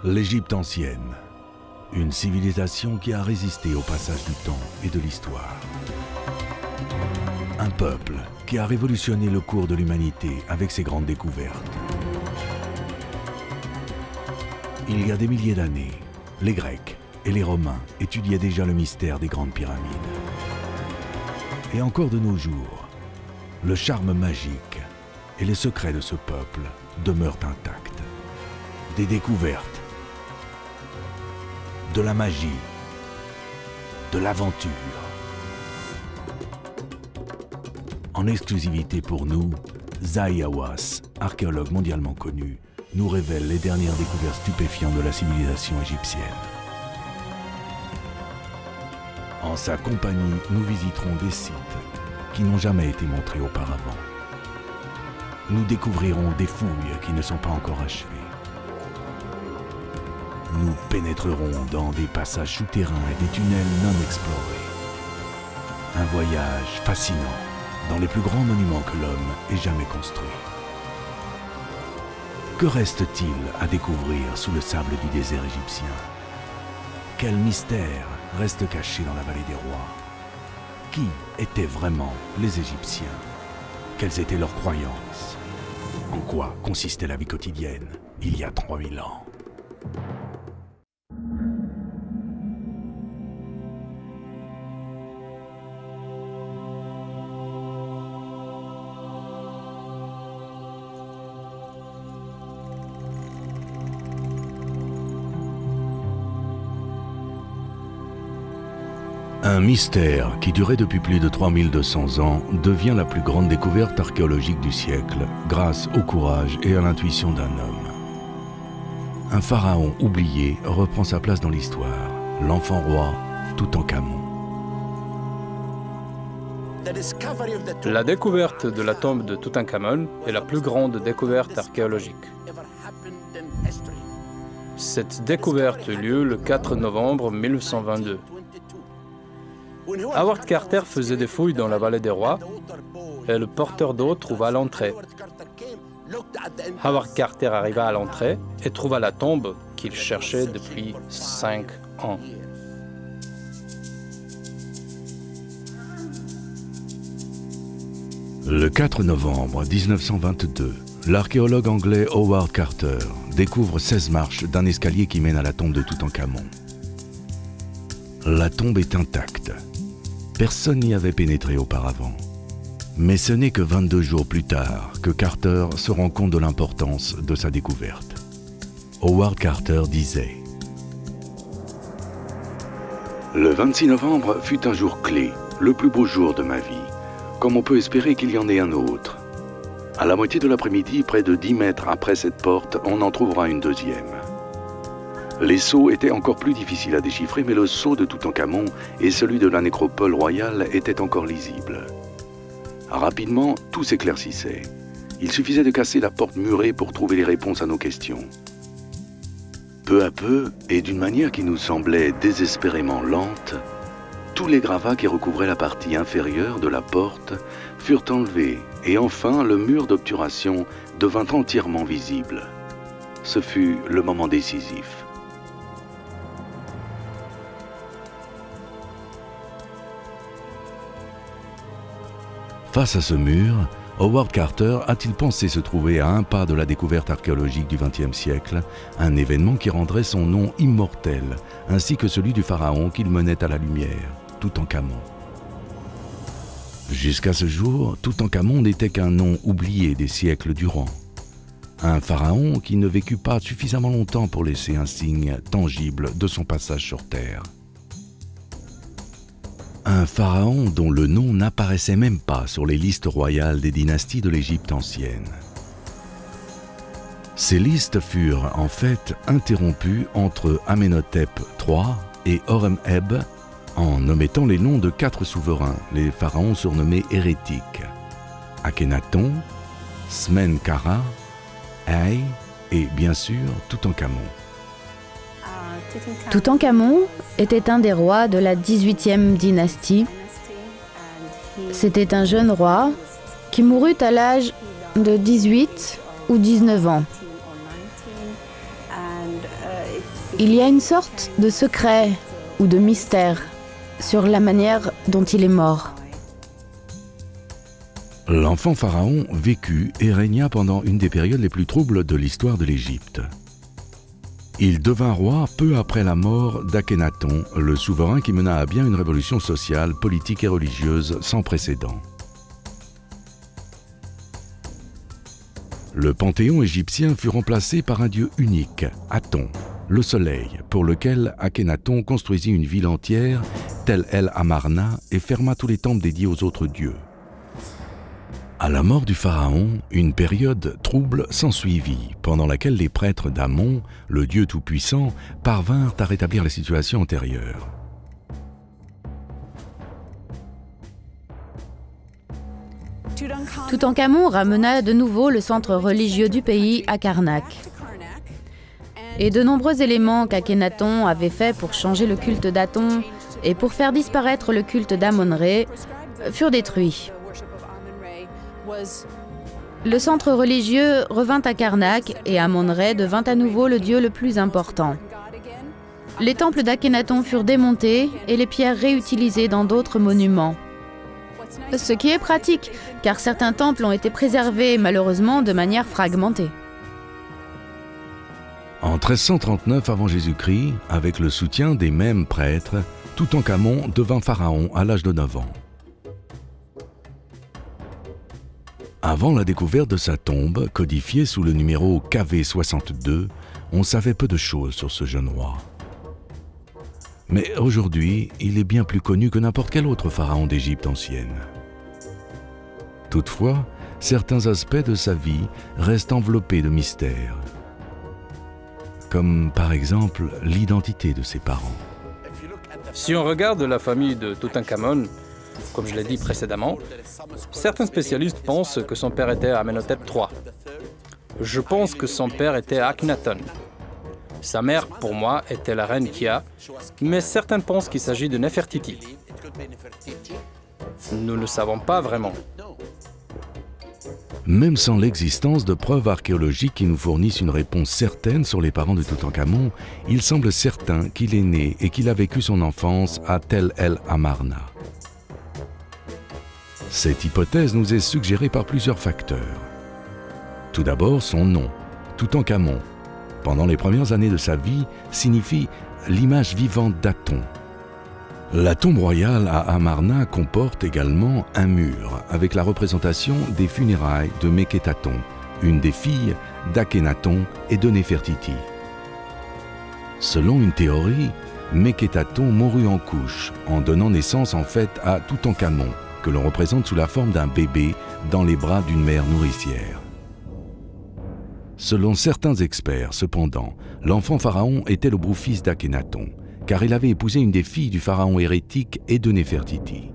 L'Égypte ancienne, une civilisation qui a résisté au passage du temps et de l'histoire. Un peuple qui a révolutionné le cours de l'humanité avec ses grandes découvertes. Il y a des milliers d'années, les Grecs et les Romains étudiaient déjà le mystère des grandes pyramides. Et encore de nos jours, le charme magique et les secrets de ce peuple demeurent intacts. Des découvertes, de la magie, de l'aventure. En exclusivité pour nous, Zahi Hawass, archéologue mondialement connu, nous révèle les dernières découvertes stupéfiantes de la civilisation égyptienne. En sa compagnie, nous visiterons des sites qui n'ont jamais été montrés auparavant. Nous découvrirons des fouilles qui ne sont pas encore achevées. Nous pénétrerons dans des passages souterrains et des tunnels non explorés. Un voyage fascinant dans les plus grands monuments que l'homme ait jamais construits. Que reste-t-il à découvrir sous le sable du désert égyptien? Quel mystère reste caché dans la vallée des rois? Qui étaient vraiment les Égyptiens? Quelles étaient leurs croyances? En quoi consistait la vie quotidienne il y a 3000 ans? Un mystère qui durait depuis plus de 3200 ans devient la plus grande découverte archéologique du siècle grâce au courage et à l'intuition d'un homme. Un pharaon oublié reprend sa place dans l'histoire, l'enfant roi Toutankhamon. La découverte de la tombe de Toutankhamon est la plus grande découverte archéologique. Cette découverte eut lieu le 4 novembre 1922. Howard Carter faisait des fouilles dans la vallée des rois et le porteur d'eau trouva l'entrée. Howard Carter arriva à l'entrée et trouva la tombe qu'il cherchait depuis 5 ans. Le 4 novembre 1922, l'archéologue anglais Howard Carter découvre 16 marches d'un escalier qui mène à la tombe de Toutankhamon. La tombe est intacte. Personne n'y avait pénétré auparavant. Mais ce n'est que 22 jours plus tard que Carter se rend compte de l'importance de sa découverte. Howard Carter disait « Le 26 novembre fut un jour clé, le plus beau jour de ma vie, comme on peut espérer qu'il y en ait un autre. À la moitié de l'après-midi, près de 10 mètres après cette porte, on en trouvera une deuxième. Les sceaux étaient encore plus difficiles à déchiffrer, mais le sceau de Toutankhamon et celui de la nécropole royale étaient encore lisibles. Rapidement, tout s'éclaircissait. Il suffisait de casser la porte murée pour trouver les réponses à nos questions. Peu à peu, et d'une manière qui nous semblait désespérément lente, tous les gravats qui recouvraient la partie inférieure de la porte furent enlevés, et enfin le mur d'obturation devint entièrement visible. Ce fut le moment décisif. Face à ce mur, Howard Carter a-t-il pensé se trouver à un pas de la découverte archéologique du XXe siècle, un événement qui rendrait son nom immortel, ainsi que celui du pharaon qu'il menait à la lumière, Toutankhamon. Jusqu'à ce jour, Toutankhamon n'était qu'un nom oublié des siècles durant. Un pharaon qui ne vécut pas suffisamment longtemps pour laisser un signe tangible de son passage sur Terre. Un pharaon dont le nom n'apparaissait même pas sur les listes royales des dynasties de l'Égypte ancienne. Ces listes furent en fait interrompues entre Amenhotep III et Horemheb en omettant les noms de 4 souverains, les pharaons surnommés hérétiques, Akhenaton, Smenkhara, Haï et bien sûr Toutankhamon. Toutankhamon était un des rois de la 18e dynastie. C'était un jeune roi qui mourut à l'âge de 18 ou 19 ans. Il y a une sorte de secret ou de mystère sur la manière dont il est mort. L'enfant pharaon vécut et régna pendant une des périodes les plus troubles de l'histoire de l'Égypte. Il devint roi peu après la mort d'Akhénaton, le souverain qui mena à bien une révolution sociale, politique et religieuse sans précédent. Le panthéon égyptien fut remplacé par un dieu unique, Aton, le soleil, pour lequel Akhénaton construisit une ville entière, Tel El Amarna, et ferma tous les temples dédiés aux autres dieux. À la mort du pharaon, une période trouble s'ensuivit, pendant laquelle les prêtres d'Amon, le dieu tout-puissant, parvinrent à rétablir la situation antérieure. Toutankhamon ramena de nouveau le centre religieux du pays à Karnak. Et de nombreux éléments qu'Akhénaton avait faits pour changer le culte d'Aton et pour faire disparaître le culte d'Amon-Ré furent détruits. Le centre religieux revint à Karnak et Amon-Ré devint à nouveau le dieu le plus important. Les temples d'Akhénaton furent démontés et les pierres réutilisées dans d'autres monuments. Ce qui est pratique, car certains temples ont été préservés malheureusement de manière fragmentée. En 1339 avant Jésus-Christ, avec le soutien des mêmes prêtres, Toutankhamon devint pharaon à l'âge de 9 ans. Avant la découverte de sa tombe, codifiée sous le numéro KV62, on savait peu de choses sur ce jeune roi. Mais aujourd'hui, il est bien plus connu que n'importe quel autre pharaon d'Égypte ancienne. Toutefois, certains aspects de sa vie restent enveloppés de mystères, comme par exemple l'identité de ses parents. Si on regarde la famille de Toutankhamon, comme je l'ai dit précédemment, certains spécialistes pensent que son père était Amenhotep III. Je pense que son père était Akhenaton. Sa mère, pour moi, était la reine Kia, mais certains pensent qu'il s'agit de Nefertiti. Nous ne savons pas vraiment. Même sans l'existence de preuves archéologiques qui nous fournissent une réponse certaine sur les parents de Toutankhamon, il semble certain qu'il est né et qu'il a vécu son enfance à Tel El Amarna. Cette hypothèse nous est suggérée par plusieurs facteurs. Tout d'abord, son nom, Toutankhamon, pendant les premières années de sa vie, signifie l'image vivante d'Aton. La tombe royale à Amarna comporte également un mur avec la représentation des funérailles de Mekhetaton, une des filles d'Akhénaton et de Nefertiti. Selon une théorie, Mekhetaton mourut en couches, en donnant naissance en fait à Toutankhamon, que l'on représente sous la forme d'un bébé dans les bras d'une mère nourricière. Selon certains experts, cependant, l'enfant pharaon était le beau-fils d'Akhénaton, car il avait épousé une des filles du pharaon hérétique et de Nefertiti.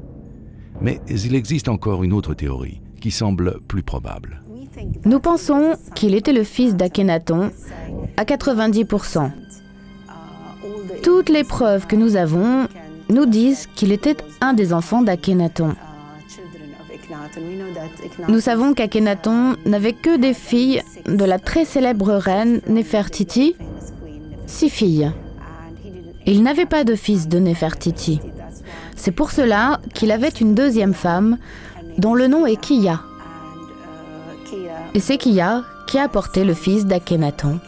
Mais il existe encore une autre théorie, qui semble plus probable. Nous pensons qu'il était le fils d'Akhénaton à 90%. Toutes les preuves que nous avons nous disent qu'il était un des enfants d'Akhénaton. Nous savons qu'Akhénaton n'avait que des filles de la très célèbre reine Nefertiti, 6 filles. Il n'avait pas de fils de Nefertiti. C'est pour cela qu'il avait une deuxième femme, dont le nom est Kiya. Et c'est Kiya qui a porté le fils d'Akhénaton.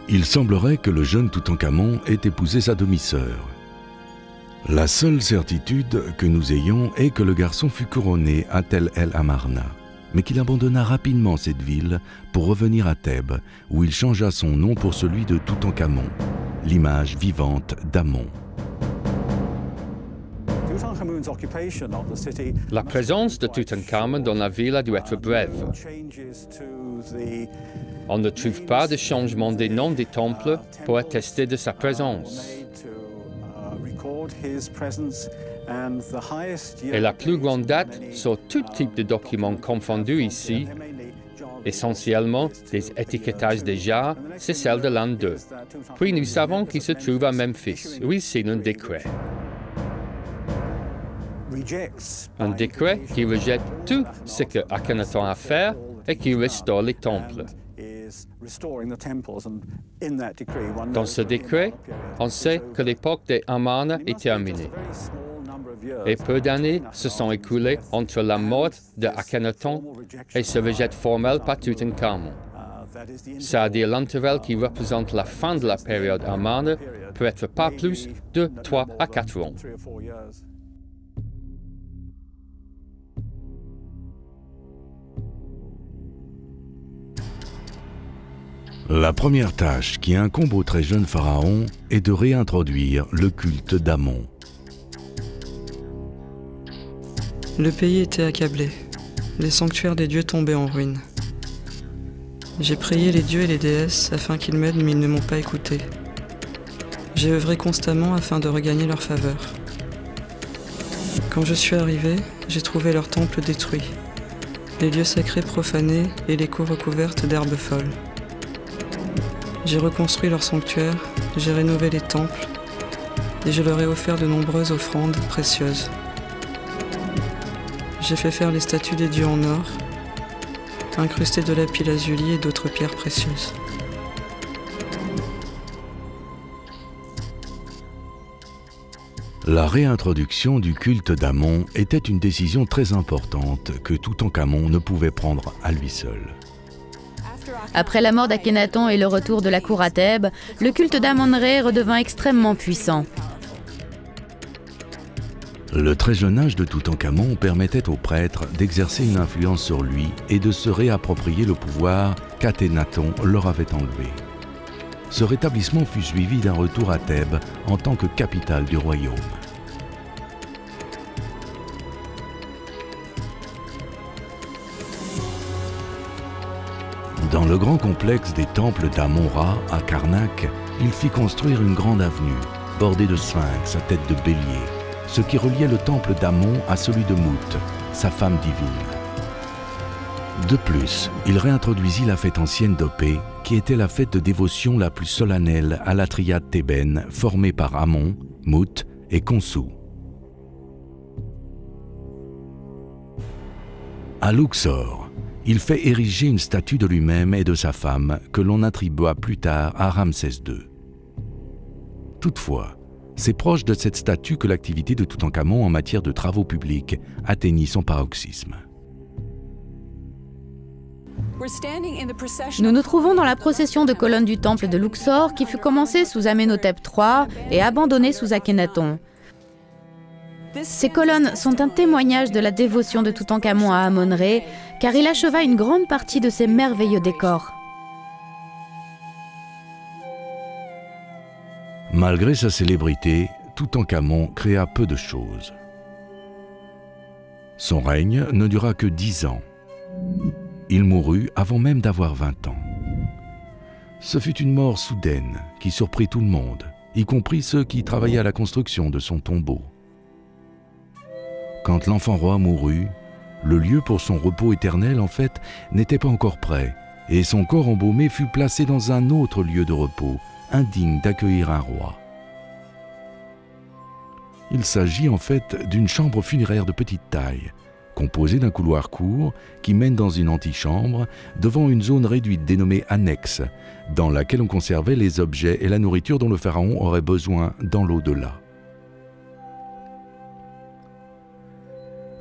Il semblerait que le jeune Toutankhamon ait épousé sa demi-sœur. La seule certitude que nous ayons est que le garçon fut couronné à Tel El Amarna, mais qu'il abandonna rapidement cette ville pour revenir à Thèbes, où il changea son nom pour celui de Toutankhamon, l'image vivante d'Amon. La présence de Toutankhamon dans la ville a dû être brève. On ne trouve pas de changement des noms des temples pour attester de sa présence. Et la plus grande date sur tout type de documents confondus ici, essentiellement des étiquetages des jarres, c'est celle de l'an 2. Puis nous savons qu'il se trouve à Memphis, où il signe un décret. Un décret qui rejette tout ce que Akhenaton a fait et qui restaure les temples. Dans ce décret, on sait que l'époque des Amarna est terminée. Et peu d'années se sont écoulées entre la mort de Akhenaton et ce rejet formel par Toutankhamon. C'est-à-dire l'intervalle qui représente la fin de la période Amarna peut être pas plus de 3 à 4 ans. La première tâche qui incombe au très jeune pharaon est de réintroduire le culte d'Amon. Le pays était accablé. Les sanctuaires des dieux tombaient en ruine. J'ai prié les dieux et les déesses afin qu'ils m'aident, mais ils ne m'ont pas écouté. J'ai œuvré constamment afin de regagner leur faveur. Quand je suis arrivé, j'ai trouvé leur temple détruit, les lieux sacrés profanés et les cours recouvertes d'herbes folles. J'ai reconstruit leurs sanctuaires, j'ai rénové les temples et je leur ai offert de nombreuses offrandes précieuses. J'ai fait faire les statues des dieux en or, incrustées de lapis-lazuli et d'autres pierres précieuses. La réintroduction du culte d'Amon était une décision très importante que Toutankhamon ne pouvait prendre à lui seul. Après la mort d'Akhenaton et le retour de la cour à Thèbes, le culte d'Amon-Ré redevint extrêmement puissant. Le très jeune âge de Toutankhamon permettait aux prêtres d'exercer une influence sur lui et de se réapproprier le pouvoir qu'Akhenaton leur avait enlevé. Ce rétablissement fut suivi d'un retour à Thèbes en tant que capitale du royaume. Dans le grand complexe des temples d'Amon-Ra à Karnak, il fit construire une grande avenue, bordée de sphinx à tête de bélier, ce qui reliait le temple d'Amon à celui de Mout, sa femme divine. De plus, il réintroduisit la fête ancienne d'Opé, qui était la fête de dévotion la plus solennelle à la triade thébaine formée par Amon, Mout et Khonsou. À Luxor, il fait ériger une statue de lui-même et de sa femme que l'on attribua plus tard à Ramsès II. Toutefois, c'est proche de cette statue que l'activité de Toutankhamon en matière de travaux publics atteignit son paroxysme. Nous nous trouvons dans la procession de colonnes du temple de Luxor qui fut commencée sous Amenhotep III et abandonnée sous Akhenaton. Ces colonnes sont un témoignage de la dévotion de Toutankhamon à Amon-Ré, car il acheva une grande partie de ces merveilleux décors. Malgré sa célébrité, Toutankhamon créa peu de choses. Son règne ne dura que 10 ans. Il mourut avant même d'avoir 20 ans. Ce fut une mort soudaine qui surprit tout le monde, y compris ceux qui travaillaient à la construction de son tombeau. Quand l'enfant roi mourut, le lieu pour son repos éternel, en fait, n'était pas encore prêt, et son corps embaumé fut placé dans un autre lieu de repos, indigne d'accueillir un roi. Il s'agit en fait d'une chambre funéraire de petite taille, composée d'un couloir court qui mène dans une antichambre devant une zone réduite dénommée annexe, dans laquelle on conservait les objets et la nourriture dont le pharaon aurait besoin dans l'au-delà.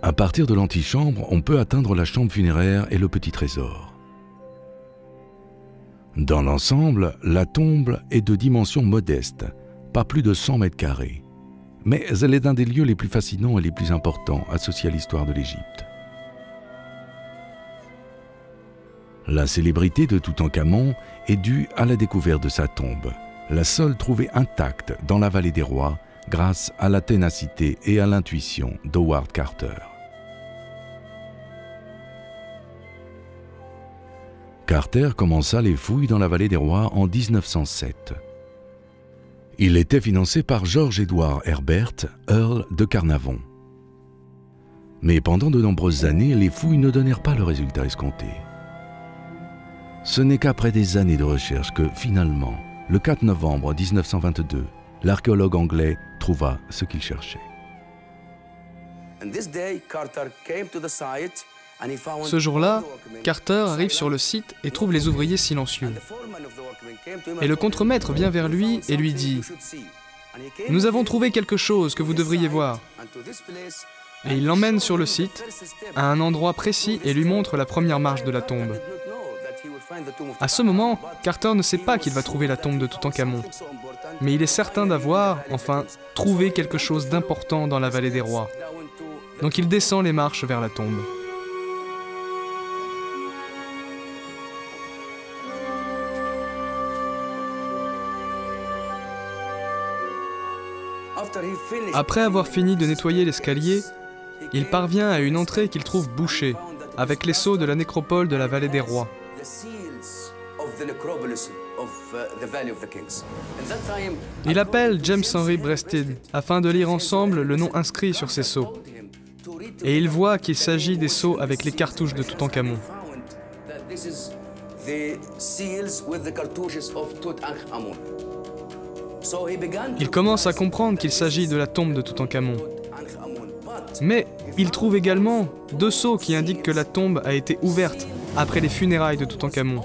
À partir de l'antichambre, on peut atteindre la chambre funéraire et le petit trésor. Dans l'ensemble, la tombe est de dimension modeste, pas plus de 100 mètres carrés. Mais elle est un des lieux les plus fascinants et les plus importants associés à l'histoire de l'Égypte. La célébrité de Toutankhamon est due à la découverte de sa tombe, la seule trouvée intacte dans la vallée des rois, grâce à la ténacité et à l'intuition d'Howard Carter. Carter commença les fouilles dans la vallée des rois en 1907. Il était financé par George Edward Herbert, Earl de Carnarvon. Mais pendant de nombreuses années, les fouilles ne donnèrent pas le résultat escompté. Ce n'est qu'après des années de recherche que, finalement, le 4 novembre 1922, l'archéologue anglais trouva ce qu'il cherchait. And this day, Carter came to the site Ce jour-là, Carter arrive sur le site et trouve les ouvriers silencieux. Et le contremaître vient vers lui et lui dit « Nous avons trouvé quelque chose que vous devriez voir. » Et il l'emmène sur le site, à un endroit précis et lui montre la première marche de la tombe. À ce moment, Carter ne sait pas qu'il va trouver la tombe de Toutankhamon. Mais il est certain d'avoir, enfin, trouvé quelque chose d'important dans la vallée des rois. Donc il descend les marches vers la tombe. Après avoir fini de nettoyer l'escalier, il parvient à une entrée qu'il trouve bouchée, avec les sceaux de la nécropole de la vallée des rois. Il appelle James Henry Breasted afin de lire ensemble le nom inscrit sur ces sceaux. Et il voit qu'il s'agit des sceaux avec les cartouches de Toutankhamon. Il commence à comprendre qu'il s'agit de la tombe de Toutankhamon. Mais il trouve également 2 sceaux qui indiquent que la tombe a été ouverte après les funérailles de Toutankhamon.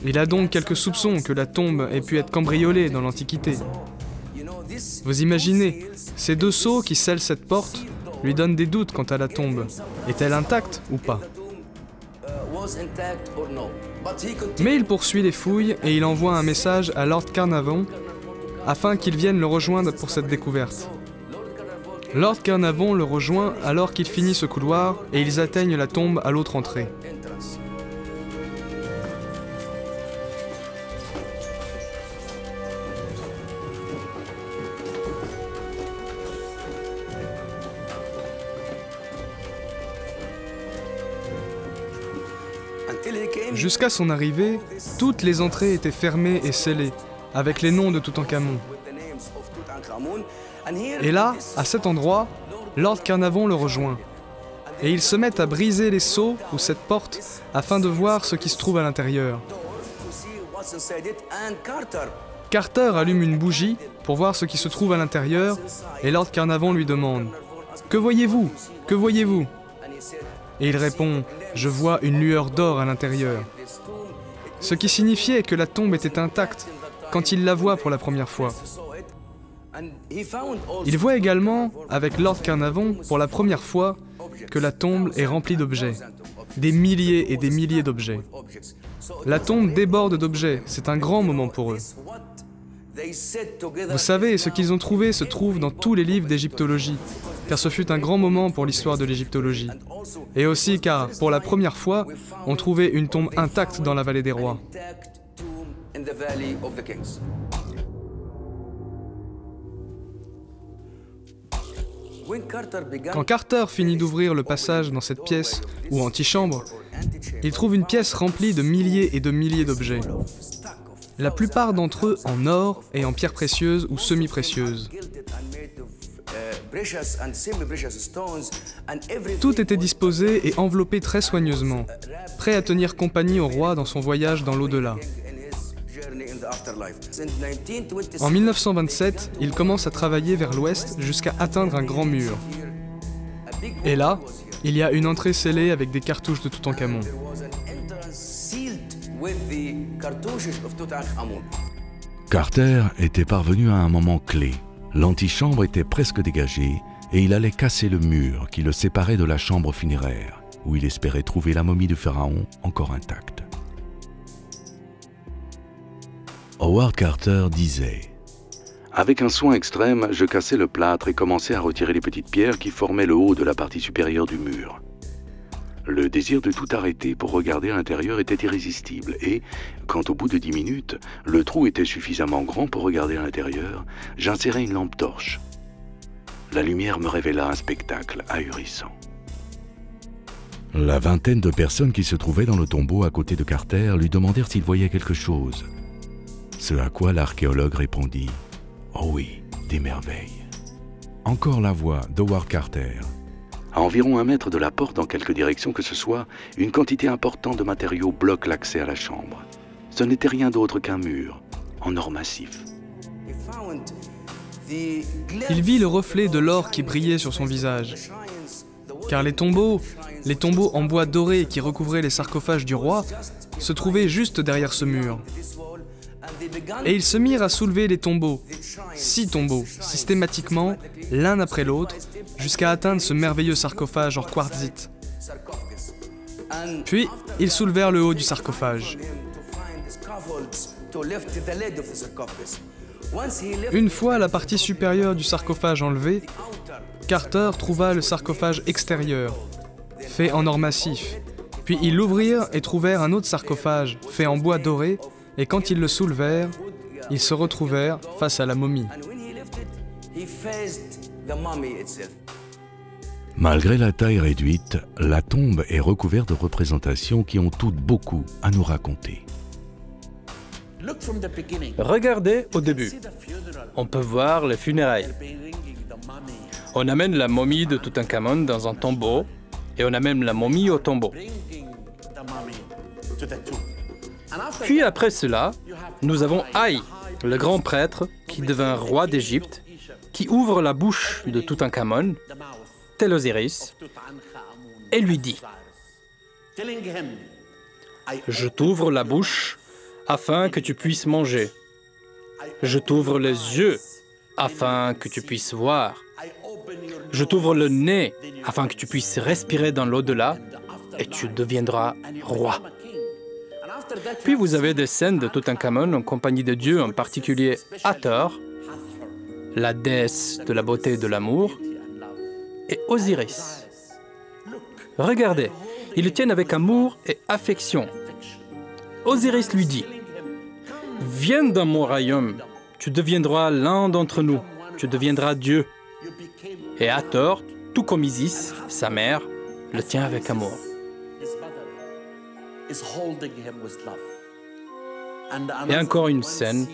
Il a donc quelques soupçons que la tombe ait pu être cambriolée dans l'Antiquité. Vous imaginez, ces 2 sceaux qui scellent cette porte lui donnent des doutes quant à la tombe. Est-elle intacte ou pas? Mais il poursuit les fouilles et il envoie un message à Lord Carnarvon afin qu'il vienne le rejoindre pour cette découverte. Lord Carnarvon le rejoint alors qu'il finit ce couloir et ils atteignent la tombe à l'autre entrée. Jusqu'à son arrivée, toutes les entrées étaient fermées et scellées, avec les noms de Toutankhamon. Et là, à cet endroit, Lord Carnarvon le rejoint. Et ils se mettent à briser les sceaux ou cette porte afin de voir ce qui se trouve à l'intérieur. Carter allume une bougie pour voir ce qui se trouve à l'intérieur et Lord Carnarvon lui demande « Que voyez-vous? Que voyez-vous » Et il répond « Je vois une lueur d'or à l'intérieur ». Ce qui signifiait que la tombe était intacte quand il la voit pour la première fois. Il voit également, avec Lord Carnarvon, pour la première fois, que la tombe est remplie d'objets. Des milliers et des milliers d'objets. La tombe déborde d'objets, c'est un grand moment pour eux. Vous savez, ce qu'ils ont trouvé se trouve dans tous les livres d'égyptologie, car ce fut un grand moment pour l'histoire de l'égyptologie. Et aussi car, pour la première fois, on trouvait une tombe intacte dans la vallée des rois. Quand Carter finit d'ouvrir le passage dans cette pièce, ou antichambre, il trouve une pièce remplie de milliers et de milliers d'objets. La plupart d'entre eux en or et en pierres précieuses ou semi-précieuses. Tout était disposé et enveloppé très soigneusement, prêt à tenir compagnie au roi dans son voyage dans l'au-delà. En 1927, il commence à travailler vers l'ouest jusqu'à atteindre un grand mur. Et là, il y a une entrée scellée avec des cartouches de Toutankhamon. Carter était parvenu à un moment clé. L'antichambre était presque dégagée et il allait casser le mur qui le séparait de la chambre funéraire, où il espérait trouver la momie du pharaon encore intacte. Howard Carter disait « Avec un soin extrême, je cassai le plâtre et commençai à retirer les petites pierres qui formaient le haut de la partie supérieure du mur. Le désir de tout arrêter pour regarder à l'intérieur était irrésistible et, quand au bout de 10 minutes, le trou était suffisamment grand pour regarder à l'intérieur, j'insérai une lampe torche. La lumière me révéla un spectacle ahurissant. La vingtaine de personnes qui se trouvaient dans le tombeau à côté de Carter lui demandèrent s'il voyait quelque chose. Ce à quoi l'archéologue répondit « Oh oui, des merveilles ». Encore la voix d'Howard Carter. À environ 1 mètre de la porte dans quelque direction que ce soit, une quantité importante de matériaux bloque l'accès à la chambre. Ce n'était rien d'autre qu'un mur, en or massif. Il vit le reflet de l'or qui brillait sur son visage. car les tombeaux en bois doré qui recouvraient les sarcophages du roi se trouvaient juste derrière ce mur. Et ils se mirent à soulever les tombeaux, 6 tombeaux, systématiquement, l'un après l'autre, jusqu'à atteindre ce merveilleux sarcophage en quartzite. Puis, ils soulevèrent le haut du sarcophage. Une fois la partie supérieure du sarcophage enlevée, Carter trouva le sarcophage extérieur, fait en or massif. Puis ils l'ouvrirent et trouvèrent un autre sarcophage, fait en bois doré, et quand ils le soulevèrent, ils se retrouvèrent face à la momie. Malgré la taille réduite, la tombe est recouverte de représentations qui ont toutes beaucoup à nous raconter. Regardez au début. On peut voir les funérailles. On amène la momie de Toutankhamon dans un tombeau et on amène la momie au tombeau. Puis après cela, nous avons Haï, le grand prêtre qui devint roi d'Égypte, qui ouvre la bouche de Toutankhamon, tel Osiris, et lui dit « Je t'ouvre la bouche afin que tu puisses manger. Je t'ouvre les yeux afin que tu puisses voir. Je t'ouvre le nez afin que tu puisses respirer dans l'au-delà et tu deviendras roi. » Puis vous avez des scènes de Toutankhamon en compagnie de dieux, en particulier Hathor, la déesse de la beauté et de l'amour, et Osiris. Regardez, ils le tiennent avec amour et affection. Osiris lui dit « Viens dans mon royaume, tu deviendras l'un d'entre nous, tu deviendras Dieu. » Et Hathor, tout comme Isis, sa mère, le tient avec amour. Et encore une scène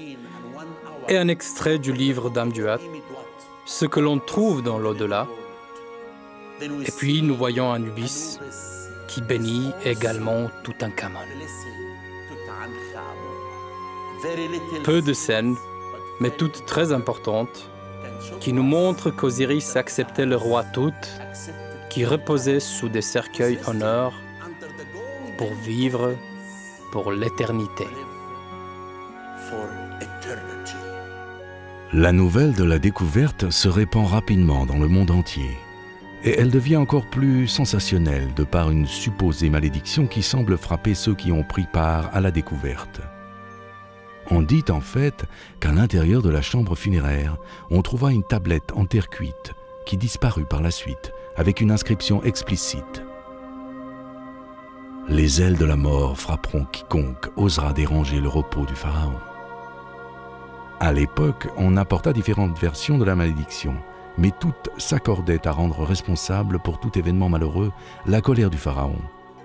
et un extrait du livre d'Amduat, ce que l'on trouve dans l'au-delà. Et puis nous voyons Anubis qui bénit également Toutankhamon. Peu de scènes, mais toutes très importantes, qui nous montrent qu'Osiris acceptait le roi Tout, qui reposait sous des cercueils en or pour vivre pour l'éternité. La nouvelle de la découverte se répand rapidement dans le monde entier. Et elle devient encore plus sensationnelle de par une supposée malédiction qui semble frapper ceux qui ont pris part à la découverte. On dit en fait qu'à l'intérieur de la chambre funéraire, on trouva une tablette en terre cuite qui disparut par la suite avec une inscription explicite. « Les ailes de la mort frapperont quiconque osera déranger le repos du pharaon. » À l'époque, on apporta différentes versions de la malédiction, mais toutes s'accordaient à rendre responsable pour tout événement malheureux la colère du pharaon,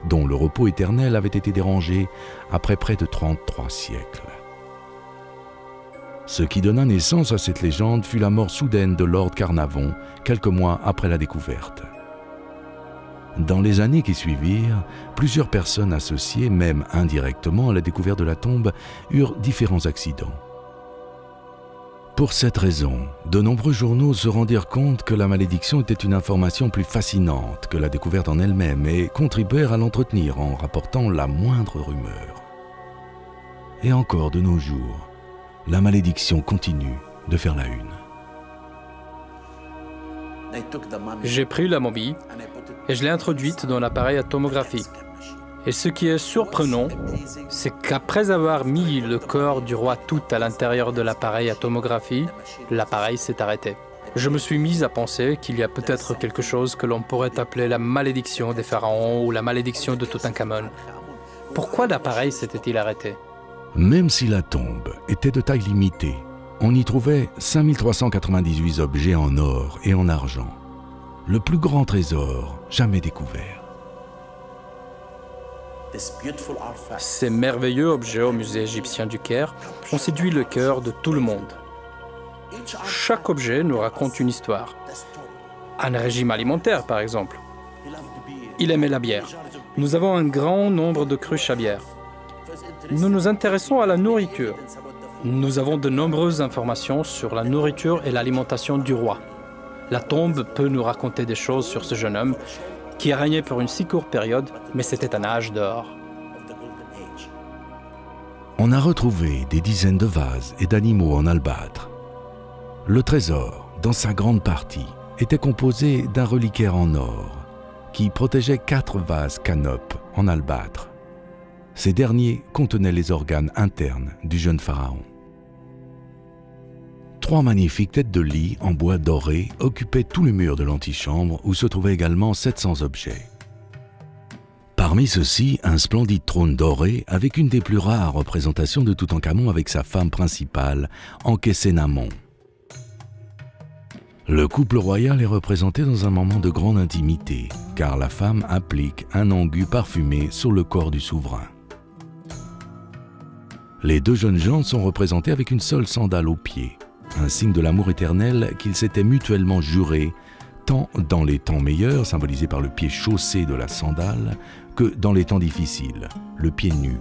dont le repos éternel avait été dérangé après près de 33 siècles. Ce qui donna naissance à cette légende fut la mort soudaine de Lord Carnarvon, quelques mois après la découverte. Dans les années qui suivirent, plusieurs personnes associées, même indirectement à la découverte de la tombe, eurent différents accidents. Pour cette raison, de nombreux journaux se rendirent compte que la malédiction était une information plus fascinante que la découverte en elle-même et contribuèrent à l'entretenir en rapportant la moindre rumeur. Et encore de nos jours, la malédiction continue de faire la une. J'ai pris la momie et je l'ai introduite dans l'appareil à tomographie. Et ce qui est surprenant, c'est qu'après avoir mis le corps du roi Tout à l'intérieur de l'appareil à tomographie, l'appareil s'est arrêté. Je me suis mis à penser qu'il y a peut-être quelque chose que l'on pourrait appeler la malédiction des pharaons ou la malédiction de Toutankhamon. Pourquoi l'appareil s'était-il arrêté? Même si la tombe était de taille limitée, on y trouvait 5398 objets en or et en argent, le plus grand trésor jamais découvert. Ces merveilleux objets au musée égyptien du Caire ont séduit le cœur de tout le monde. Chaque objet nous raconte une histoire. Un régime alimentaire, par exemple. Il aimait la bière. Nous avons un grand nombre de cruches à bière. Nous nous intéressons à la nourriture. Nous avons de nombreuses informations sur la nourriture et l'alimentation du roi. La tombe peut nous raconter des choses sur ce jeune homme qui a régné pour une si courte période, mais c'était un âge d'or. On a retrouvé des dizaines de vases et d'animaux en albâtre. Le trésor, dans sa grande partie, était composé d'un reliquaire en or qui protégeait 4 vases canopes en albâtre. Ces derniers contenaient les organes internes du jeune pharaon. 3 magnifiques têtes de lit en bois doré occupaient tout le mur de l'antichambre où se trouvaient également 700 objets. Parmi ceux-ci, un splendide trône doré avec une des plus rares représentations de Toutankhamon avec sa femme principale, Ankhésénamon. Le couple royal est représenté dans un moment de grande intimité, car la femme applique un ongut parfumé sur le corps du souverain. Les 2 jeunes gens sont représentés avec une seule sandale au pied, un signe de l'amour éternel qu'ils s'étaient mutuellement juré, tant dans les temps meilleurs, symbolisés par le pied chaussé de la sandale, que dans les temps difficiles, le pied nu.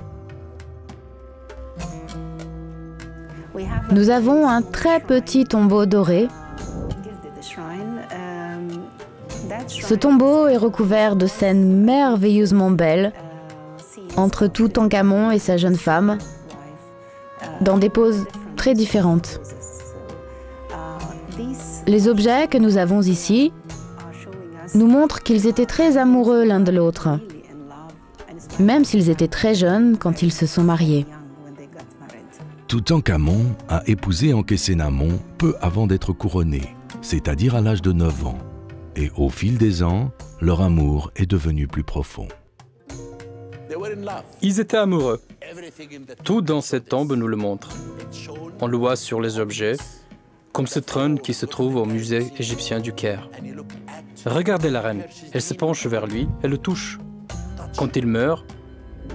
Nous avons un très petit tombeau doré. Ce tombeau est recouvert de scènes merveilleusement belles entre Toutankhamon et sa jeune femme, dans des poses très différentes. Les objets que nous avons ici nous montrent qu'ils étaient très amoureux l'un de l'autre, même s'ils étaient très jeunes quand ils se sont mariés. Toutankhamon a épousé Ankhésénamon peu avant d'être couronné, c'est-à-dire à l'âge de 9 ans. Et au fil des ans, leur amour est devenu plus profond. Ils étaient amoureux. Tout dans cette tombe nous le montre. On le voit sur les objets, comme ce trône qui se trouve au musée égyptien du Caire. Regardez la reine, elle se penche vers lui et le touche. Quand il meurt,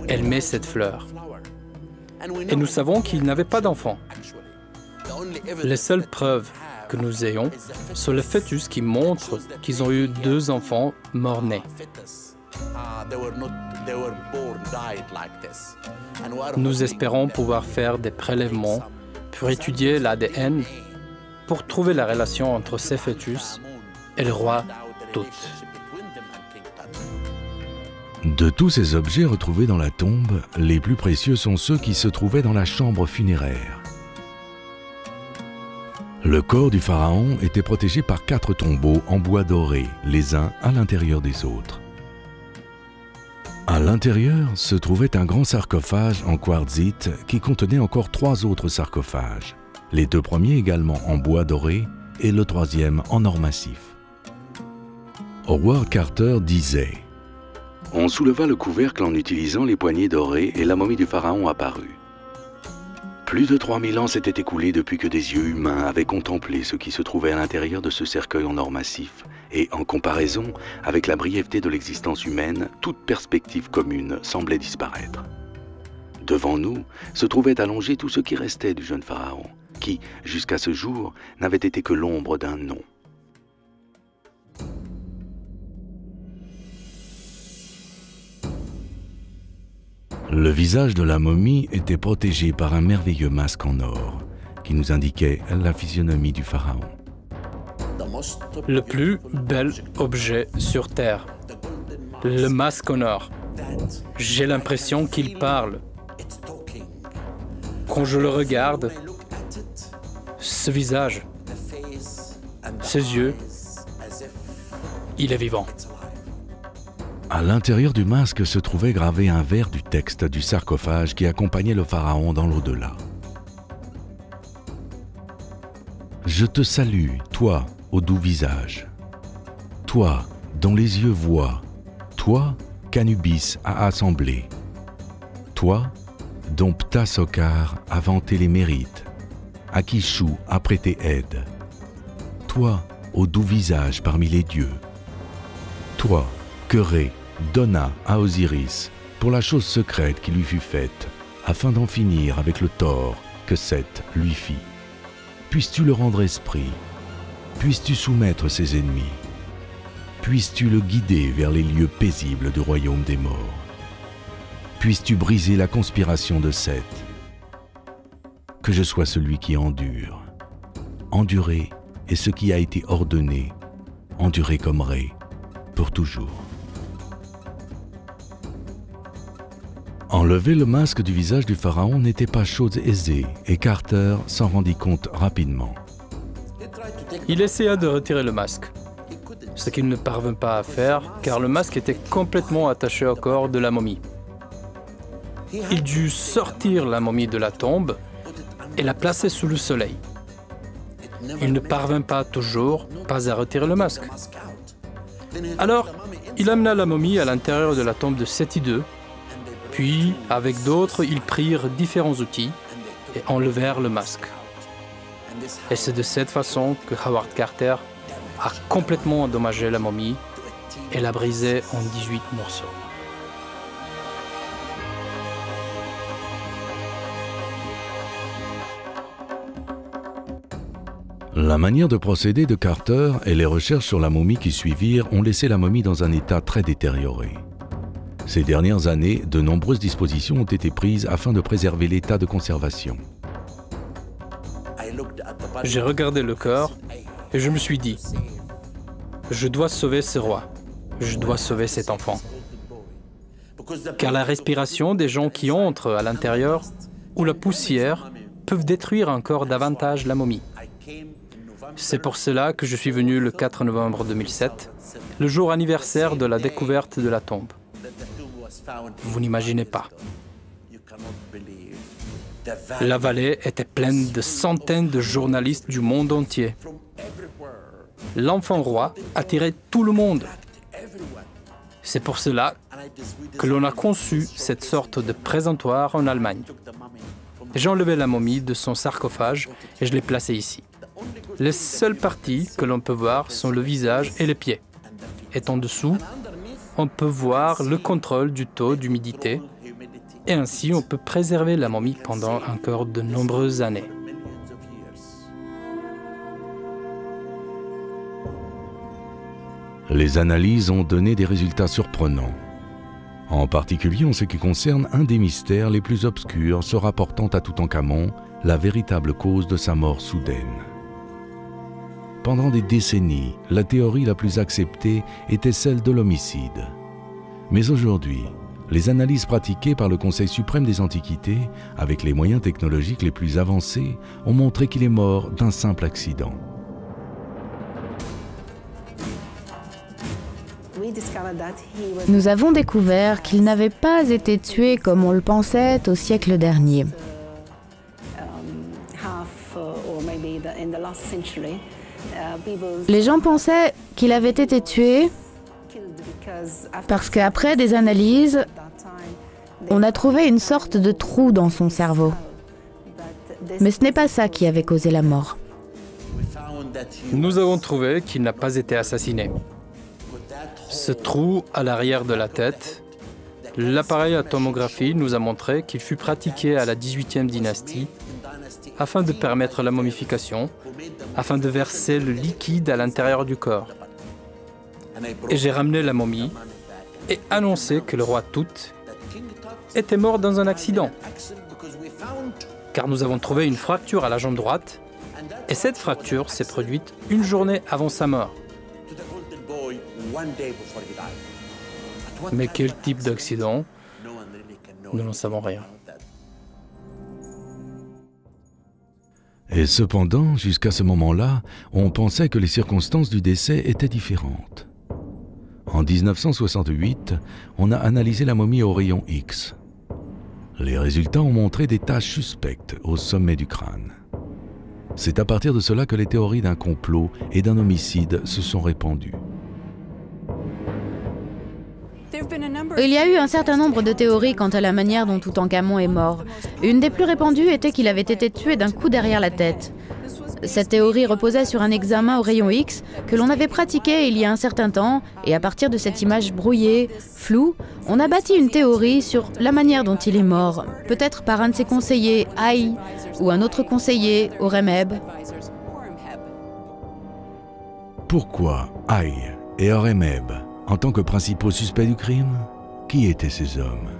elle met cette fleur. Et nous savons qu'il n'avait pas d'enfant. Les seules preuves que nous ayons sont le fœtus qui montre qu'ils ont eu 2 enfants morts-nés. Nous espérons pouvoir faire des prélèvements pour étudier l'ADN, pour trouver la relation entre ces fœtus et le roi Tout. De tous ces objets retrouvés dans la tombe, les plus précieux sont ceux qui se trouvaient dans la chambre funéraire. Le corps du pharaon était protégé par 4 tombeaux en bois doré, les uns à l'intérieur des autres. À l'intérieur se trouvait un grand sarcophage en quartzite qui contenait encore 3 autres sarcophages, les 2 premiers également en bois doré et le 3e en or massif. Howard Carter disait: « On souleva le couvercle en utilisant les poignées dorées et la momie du pharaon apparut. Plus de 3000 ans s'étaient écoulés depuis que des yeux humains avaient contemplé ce qui se trouvait à l'intérieur de ce cercueil en or massif, et en comparaison avec la brièveté de l'existence humaine, toute perspective commune semblait disparaître. Devant nous se trouvait allongé tout ce qui restait du jeune pharaon, qui, jusqu'à ce jour, n'avait été que l'ombre d'un nom. Le visage de la momie était protégé par un merveilleux masque en or qui nous indiquait la physionomie du pharaon. Le plus bel objet sur Terre, le masque en or. J'ai l'impression qu'il parle. Quand je le regarde, ce visage, ses yeux, il est vivant. À l'intérieur du masque se trouvait gravé un vers du texte du sarcophage qui accompagnait le pharaon dans l'au-delà. « Je te salue, toi, au doux visage. Toi, dont les yeux voient. Toi, qu'Anubis a assemblé. Toi, dont Ptah-Sokar a vanté les mérites. À qui Chou a prêté aide. Toi, au doux visage parmi les dieux. Toi, que Ré donna à Osiris pour la chose secrète qui lui fut faite, afin d'en finir avec le tort que Seth lui fit. Puisses-tu le rendre esprit, puisses-tu soumettre ses ennemis, puisses-tu le guider vers les lieux paisibles du royaume des morts, puisses-tu briser la conspiration de Seth. Que je sois celui qui endure. Endurer est ce qui a été ordonné, endurer comme Ré, pour toujours. Enlever le masque du visage du pharaon n'était pas chose aisée et Carter s'en rendit compte rapidement. Il essaya de retirer le masque, ce qu'il ne parvint pas à faire car le masque était complètement attaché au corps de la momie. Il dut sortir la momie de la tombe et la placer sous le soleil. Il ne parvint pas toujours à retirer le masque. Alors, il amena la momie à l'intérieur de la tombe de Séti II, puis, avec d'autres, ils prirent différents outils et enlevèrent le masque. Et c'est de cette façon que Howard Carter a complètement endommagé la momie et l'a brisée en 18 morceaux. La manière de procéder de Carter et les recherches sur la momie qui suivirent ont laissé la momie dans un état très détérioré. Ces dernières années, de nombreuses dispositions ont été prises afin de préserver l'état de conservation. J'ai regardé le corps et je me suis dit, je dois sauver ce roi, je dois sauver cet enfant. Car la respiration des gens qui entrent à l'intérieur ou la poussière peuvent détruire encore davantage la momie. C'est pour cela que je suis venu le 4 novembre 2007, le jour anniversaire de la découverte de la tombe. Vous n'imaginez pas. La vallée était pleine de centaines de journalistes du monde entier. L'enfant roi attirait tout le monde. C'est pour cela que l'on a conçu cette sorte de présentoir en Allemagne. J'ai enlevé la momie de son sarcophage et je l'ai placée ici. Les seules parties que l'on peut voir sont le visage et les pieds. Et en dessous, on peut voir le contrôle du taux d'humidité et ainsi on peut préserver la momie pendant encore de nombreuses années. Les analyses ont donné des résultats surprenants. En particulier en ce qui concerne un des mystères les plus obscurs se rapportant à Toutankhamon, la véritable cause de sa mort soudaine. Pendant des décennies, la théorie la plus acceptée était celle de l'homicide. Mais aujourd'hui, les analyses pratiquées par le Conseil suprême des Antiquités, avec les moyens technologiques les plus avancés, ont montré qu'il est mort d'un simple accident. Nous avons découvert qu'il n'avait pas été tué comme on le pensait au siècle dernier. Les gens pensaient qu'il avait été tué parce qu'après des analyses, on a trouvé une sorte de trou dans son cerveau. Mais ce n'est pas ça qui avait causé la mort. Nous avons trouvé qu'il n'a pas été assassiné. Ce trou à l'arrière de la tête, l'appareil à tomographie nous a montré qu'il fut pratiqué à la 18e dynastie afin de permettre la momification, afin de verser le liquide à l'intérieur du corps. Et j'ai ramené la momie et annoncé que le roi Tout était mort dans un accident. Car nous avons trouvé une fracture à la jambe droite et cette fracture s'est produite une journée avant sa mort. Mais quel type d'accident? Nous n'en savons rien. Et cependant, jusqu'à ce moment-là, on pensait que les circonstances du décès étaient différentes. En 1968, on a analysé la momie au rayon X. Les résultats ont montré des taches suspectes au sommet du crâne. C'est à partir de cela que les théories d'un complot et d'un homicide se sont répandues. Il y a eu un certain nombre de théories quant à la manière dont Toutankhamon est mort. Une des plus répandues était qu'il avait été tué d'un coup derrière la tête. Cette théorie reposait sur un examen au rayon X que l'on avait pratiqué il y a un certain temps, et à partir de cette image brouillée, floue, on a bâti une théorie sur la manière dont il est mort, peut-être par un de ses conseillers, Haï, ou un autre conseiller, Horemheb. Pourquoi Haï et Horemheb en tant que principaux suspects du crime? Qui étaient ces hommes?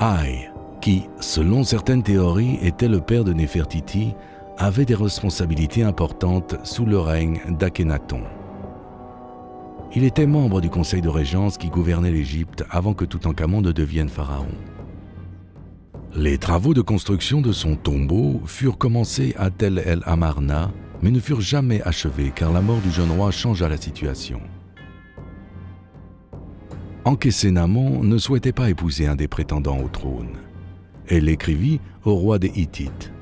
Haï, qui, selon certaines théories, était le père de Néfertiti, avait des responsabilités importantes sous le règne d'Akhénaton. Il était membre du conseil de régence qui gouvernait l'Égypte avant que Toutankhamon ne devienne pharaon. Les travaux de construction de son tombeau furent commencés à Tel El Amarna, mais ne furent jamais achevés car la mort du jeune roi changea la situation. Ankhésénamon ne souhaitait pas épouser un des prétendants au trône. Elle écrivit au roi des Hittites.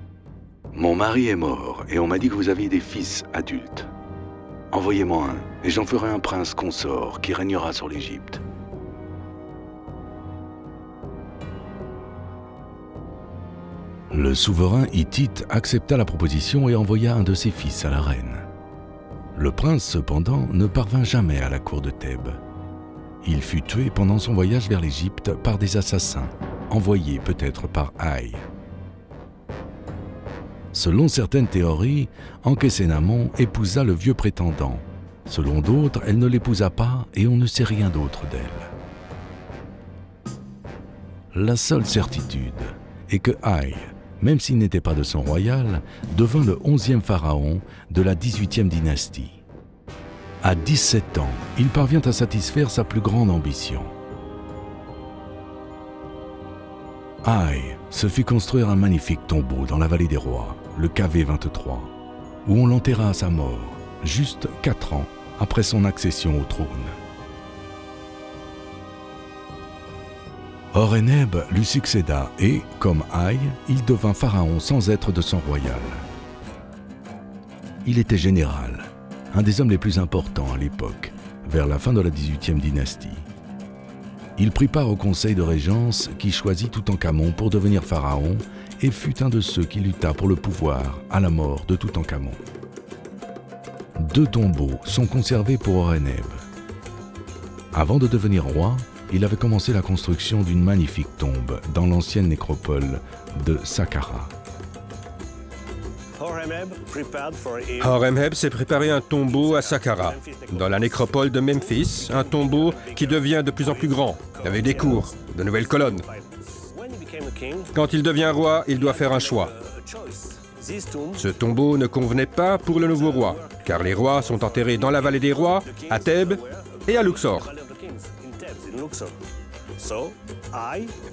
« Mon mari est mort et on m'a dit que vous aviez des fils adultes. Envoyez-moi un et j'en ferai un prince consort qui régnera sur l'Égypte. » Le souverain hittite accepta la proposition et envoya un de ses fils à la reine. Le prince, cependant, ne parvint jamais à la cour de Thèbes. Il fut tué pendant son voyage vers l'Égypte par des assassins, envoyés peut-être par Haï. Selon certaines théories, Ankhésénamon épousa le vieux prétendant. Selon d'autres, elle ne l'épousa pas et on ne sait rien d'autre d'elle. La seule certitude est que Haï, même s'il n'était pas de sang royal, devint le 11e pharaon de la 18e dynastie. À 17 ans, il parvient à satisfaire sa plus grande ambition. Haï se fit construire un magnifique tombeau dans la vallée des rois, le KV23, où on l'enterra à sa mort, juste 4 ans après son accession au trône. Horemheb lui succéda et, comme Haï, il devint pharaon sans être de sang royal. Il était général, un des hommes les plus importants à l'époque, vers la fin de la 18e dynastie. Il prit part au conseil de régence qui choisit Toutankhamon pour devenir pharaon et fut un de ceux qui lutta pour le pouvoir à la mort de Toutankhamon. 2 tombeaux sont conservés pour Horemheb. Avant de devenir roi, il avait commencé la construction d'une magnifique tombe dans l'ancienne nécropole de Saqqara. Horemheb s'est préparé un tombeau à Saqqara, dans la nécropole de Memphis, un tombeau qui devient de plus en plus grand, avec des cours, de nouvelles colonnes. Quand il devient roi, il doit faire un choix. Ce tombeau ne convenait pas pour le nouveau roi, car les rois sont enterrés dans la vallée des rois, à Thèbes et à Luxor.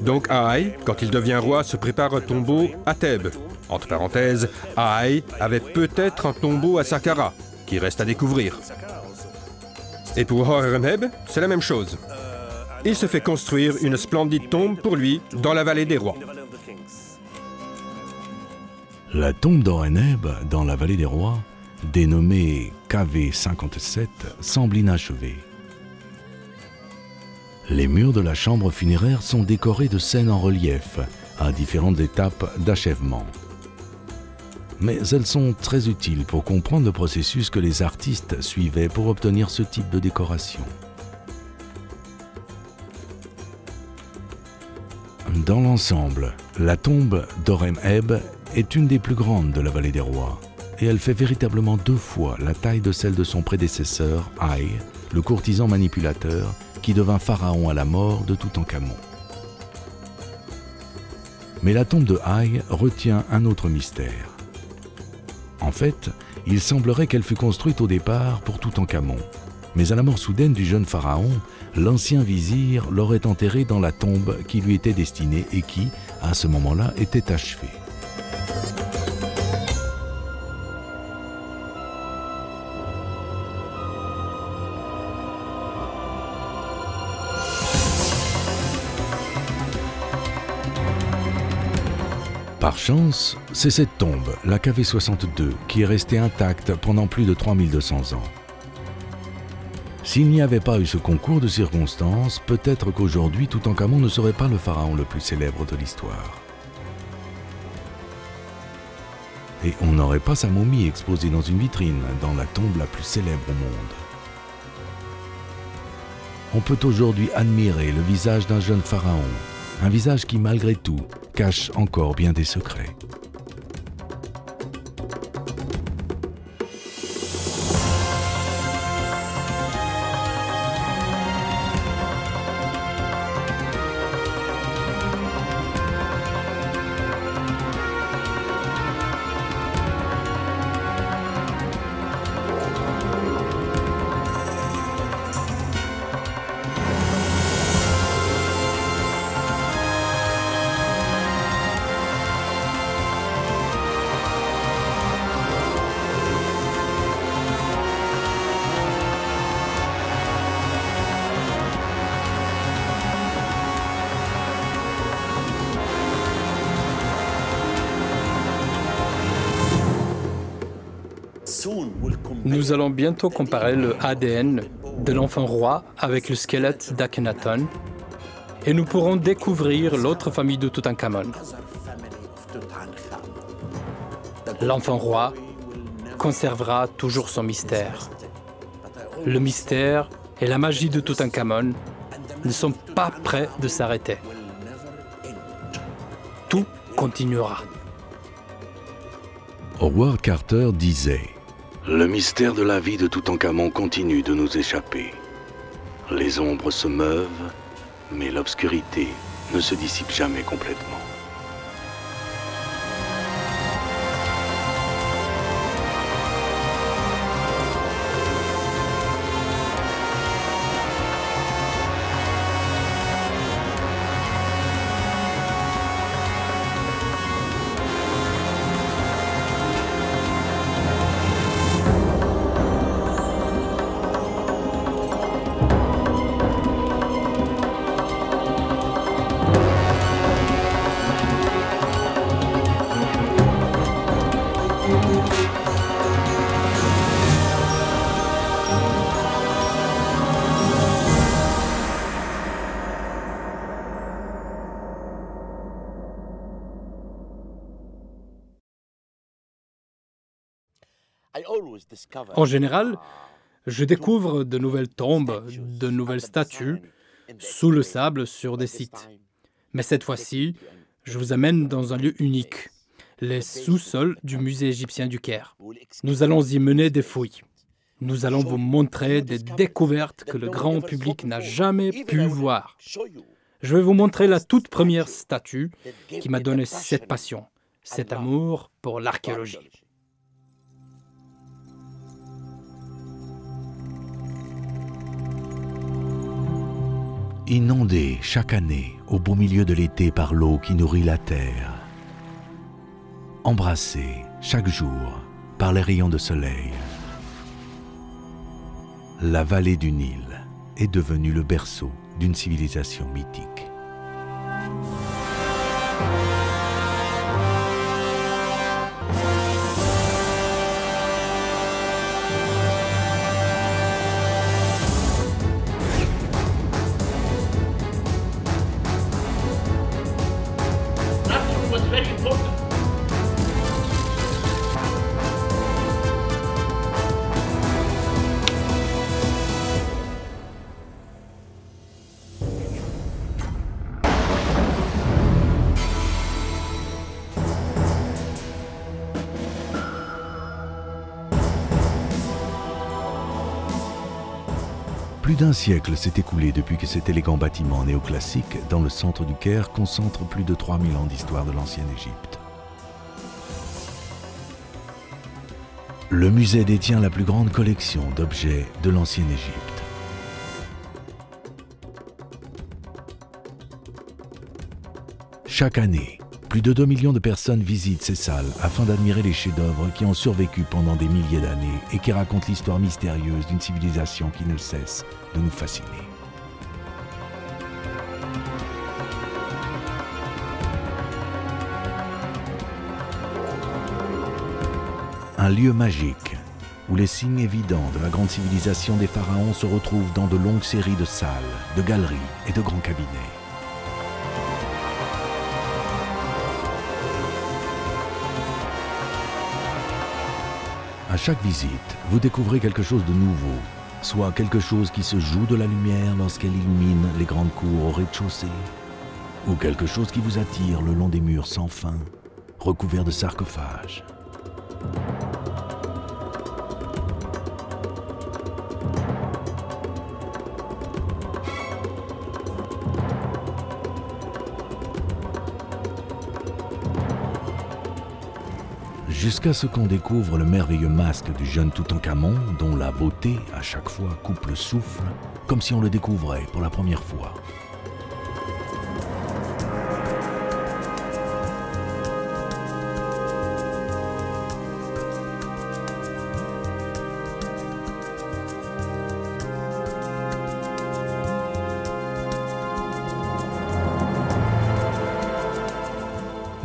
Donc Haï, quand il devient roi, se prépare un tombeau à Thèbes. Entre parenthèses, Haï avait peut-être un tombeau à Saqqara, qui reste à découvrir. Et pour Horemheb, c'est la même chose. Il se fait construire une splendide tombe pour lui dans la vallée des rois. La tombe d'Horemheb dans la vallée des rois, dénommée KV57, semble inachevée. Les murs de la chambre funéraire sont décorés de scènes en relief, à différentes étapes d'achèvement. Mais elles sont très utiles pour comprendre le processus que les artistes suivaient pour obtenir ce type de décoration. Dans l'ensemble, la tombe d'Horemheb est une des plus grandes de la vallée des rois, et elle fait véritablement 2 fois la taille de celle de son prédécesseur, Haï, le courtisan manipulateur, qui devint pharaon à la mort de Toutankhamon. Mais la tombe de Haï retient un autre mystère. En fait, il semblerait qu'elle fut construite au départ pour Toutankhamon. Mais à la mort soudaine du jeune pharaon, l'ancien vizir l'aurait enterré dans la tombe qui lui était destinée et qui, à ce moment-là, était achevée. Par chance, c'est cette tombe, la KV62, qui est restée intacte pendant plus de 3200 ans. S'il n'y avait pas eu ce concours de circonstances, peut-être qu'aujourd'hui, Toutankhamon ne serait pas le pharaon le plus célèbre de l'histoire. Et on n'aurait pas sa momie exposée dans une vitrine, dans la tombe la plus célèbre au monde. On peut aujourd'hui admirer le visage d'un jeune pharaon, un visage qui, malgré tout, cache encore bien des secrets. Nous allons bientôt comparer le ADN de l'enfant roi avec le squelette d'Akhenaton et nous pourrons découvrir l'autre famille de Toutankhamon. L'enfant roi conservera toujours son mystère. Le mystère et la magie de Toutankhamon ne sont pas prêts de s'arrêter. Tout continuera. Howard Carter disait « Le mystère de la vie de Toutankhamon continue de nous échapper. Les ombres se meuvent, mais l'obscurité ne se dissipe jamais complètement. » En général, je découvre de nouvelles tombes, de nouvelles statues, sous le sable sur des sites. Mais cette fois-ci, je vous amène dans un lieu unique, les sous-sols du musée égyptien du Caire. Nous allons y mener des fouilles. Nous allons vous montrer des découvertes que le grand public n'a jamais pu voir. Je vais vous montrer la toute première statue qui m'a donné cette passion, cet amour pour l'archéologie. Inondé chaque année au beau milieu de l'été par l'eau qui nourrit la terre. Embrassé chaque jour par les rayons de soleil. La vallée du Nil est devenue le berceau d'une civilisation mythique. Plus d'un siècle s'est écoulé depuis que cet élégant bâtiment néoclassique dans le centre du Caire concentre plus de 3000 ans d'histoire de l'ancienne Égypte. Le musée détient la plus grande collection d'objets de l'ancienne Égypte. Chaque année, plus de 2 millions de personnes visitent ces salles afin d'admirer les chefs-d'œuvre qui ont survécu pendant des milliers d'années et qui racontent l'histoire mystérieuse d'une civilisation qui ne cesse de nous fasciner. Un lieu magique où les signes évidents de la grande civilisation des pharaons se retrouvent dans de longues séries de salles, de galeries et de grands cabinets. À chaque visite, vous découvrez quelque chose de nouveau, soit quelque chose qui se joue de la lumière lorsqu'elle illumine les grandes cours au rez-de-chaussée, ou quelque chose qui vous attire le long des murs sans fin, recouverts de sarcophages. Jusqu'à ce qu'on découvre le merveilleux masque du jeune Toutankhamon, dont la beauté, à chaque fois, coupe le souffle, comme si on le découvrait pour la première fois.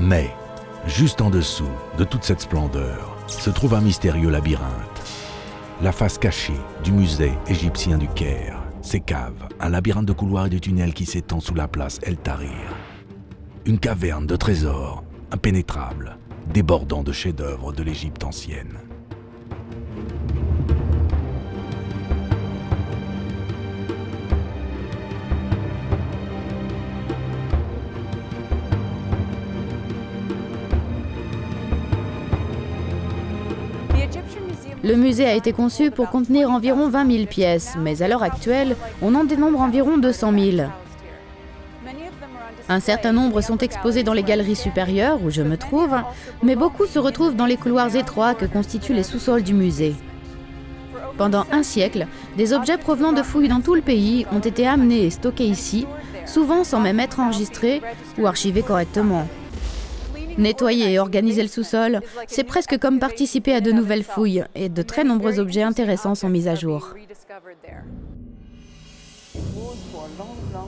Mais, juste en dessous de toute cette splendeur, se trouve un mystérieux labyrinthe. la face cachée du musée égyptien du Caire. Ces caves, un labyrinthe de couloirs et de tunnels qui s'étend sous la place El Tahrir. Une caverne de trésors, impénétrable, débordant de chefs-d'œuvre de l'Égypte ancienne. Le musée a été conçu pour contenir environ 20 000 pièces, mais à l'heure actuelle, on en dénombre environ 200 000. Un certain nombre sont exposés dans les galeries supérieures, où je me trouve, mais beaucoup se retrouvent dans les couloirs étroits que constituent les sous-sols du musée. Pendant un siècle, des objets provenant de fouilles dans tout le pays ont été amenés et stockés ici, souvent sans même être enregistrés ou archivés correctement. Nettoyer et organiser le sous-sol, c'est presque comme participer à de nouvelles fouilles, et de très nombreux objets intéressants sont mis à jour.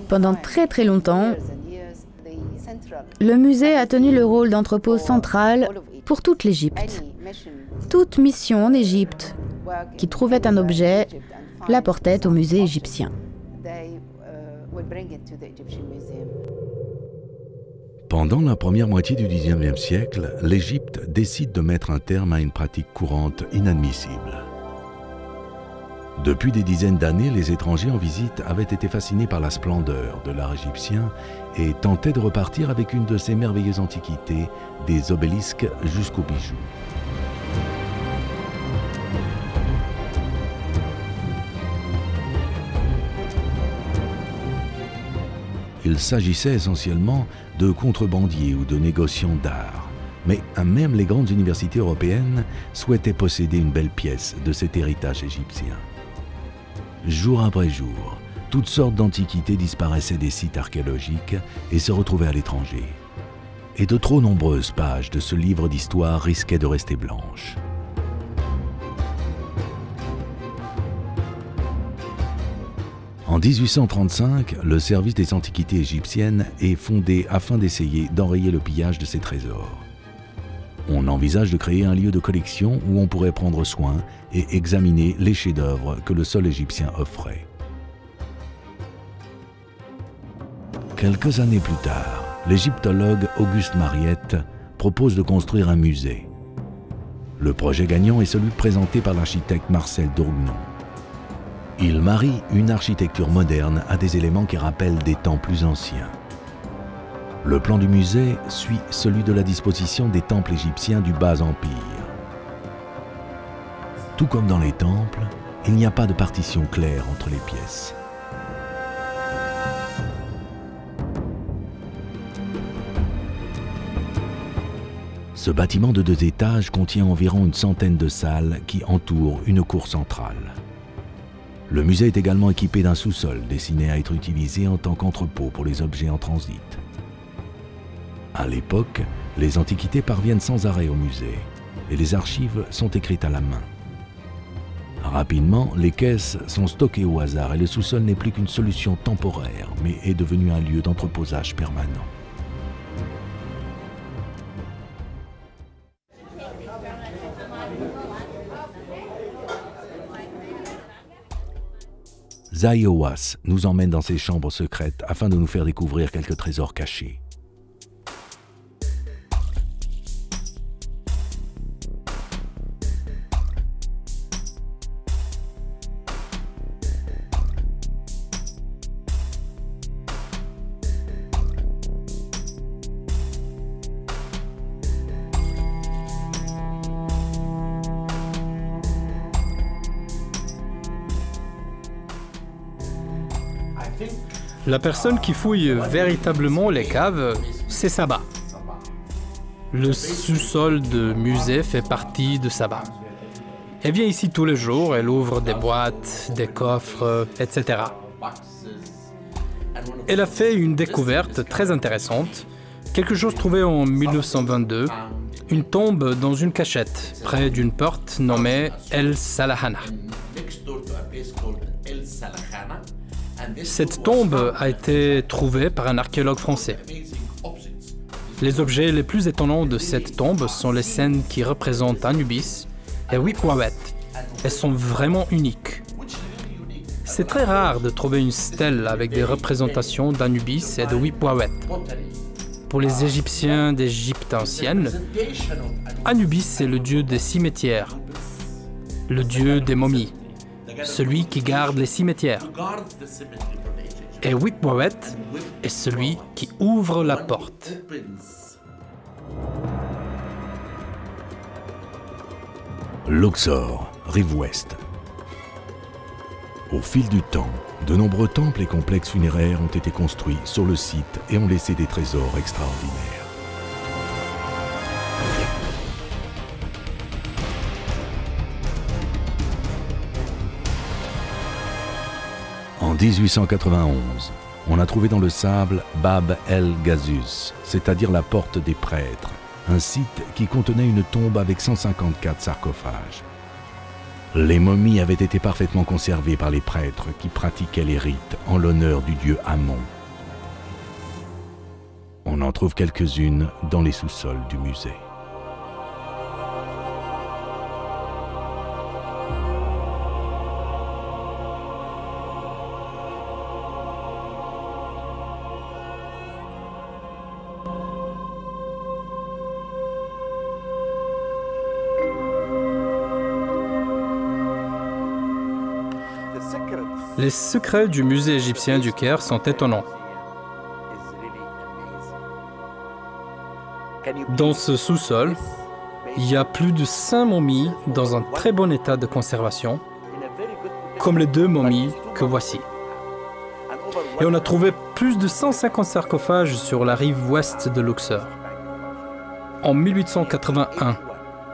Pendant très longtemps, le musée a tenu le rôle d'entrepôt central pour toute l'Égypte. Toute mission en Égypte qui trouvait un objet l'apportait au musée égyptien. Pendant la première moitié du XIXe siècle, l'Égypte décide de mettre un terme à une pratique courante inadmissible. Depuis des dizaines d'années, les étrangers en visite avaient été fascinés par la splendeur de l'art égyptien et tentaient de repartir avec une de ces merveilleuses antiquités, des obélisques jusqu'aux bijoux. Il s'agissait essentiellement de contrebandiers ou de négociants d'art. Mais même les grandes universités européennes souhaitaient posséder une belle pièce de cet héritage égyptien. Jour après jour, toutes sortes d'antiquités disparaissaient des sites archéologiques et se retrouvaient à l'étranger. Et de trop nombreuses pages de ce livre d'histoire risquaient de rester blanches. En 1835, le service des antiquités égyptiennes est fondé afin d'essayer d'enrayer le pillage de ces trésors. On envisage de créer un lieu de collection où on pourrait prendre soin et examiner les chefs-d'œuvre que le sol égyptien offrait. Quelques années plus tard, l'égyptologue Auguste Mariette propose de construire un musée. Le projet gagnant est celui présenté par l'architecte Marcel Dourgnon. Il marie une architecture moderne à des éléments qui rappellent des temps plus anciens. Le plan du musée suit celui de la disposition des temples égyptiens du Bas Empire. Tout comme dans les temples, il n'y a pas de partition claire entre les pièces. Ce bâtiment de 2 étages contient environ une centaine de salles qui entourent une cour centrale. Le musée est également équipé d'un sous-sol destiné à être utilisé en tant qu'entrepôt pour les objets en transit. À l'époque, les antiquités parviennent sans arrêt au musée et les archives sont écrites à la main. Rapidement, les caisses sont stockées au hasard et le sous-sol n'est plus qu'une solution temporaire, mais est devenu un lieu d'entreposage permanent. Zahi Hawass nous emmène dans ses chambres secrètes afin de nous faire découvrir quelques trésors cachés. La personne qui fouille véritablement les caves, c'est Saba. Le sous-sol de musée fait partie de Saba. Elle vient ici tous les jours, elle ouvre des boîtes, des coffres, etc. Elle a fait une découverte très intéressante, quelque chose trouvé en 1922, une tombe dans une cachette, près d'une porte nommée El Salahana. Cette tombe a été trouvée par un archéologue français. Les objets les plus étonnants de cette tombe sont les scènes qui représentent Anubis et Wikawet, elles sont vraiment uniques. C'est très rare de trouver une stèle avec des représentations d'Anubis et de Wipwawet. Pour les Égyptiens d'Égypte ancienne, Anubis est le dieu des cimetières, le dieu des momies, celui qui garde les cimetières. Et Wipwawet est celui qui ouvre la porte. Luxor, rive ouest. Au fil du temps, de nombreux temples et complexes funéraires ont été construits sur le site et ont laissé des trésors extraordinaires. En 1891, on a trouvé dans le sable Bab el-Gazus, c'est-à-dire la porte des prêtres, un site qui contenait une tombe avec 154 sarcophages. Les momies avaient été parfaitement conservées par les prêtres qui pratiquaient les rites en l'honneur du dieu Amon. On en trouve quelques-unes dans les sous-sols du musée. Les secrets du musée égyptien du Caire sont étonnants. Dans ce sous-sol, il y a plus de 5 momies dans un très bon état de conservation, comme les 2 momies que voici. Et on a trouvé plus de 150 sarcophages sur la rive ouest de Luxor. En 1881,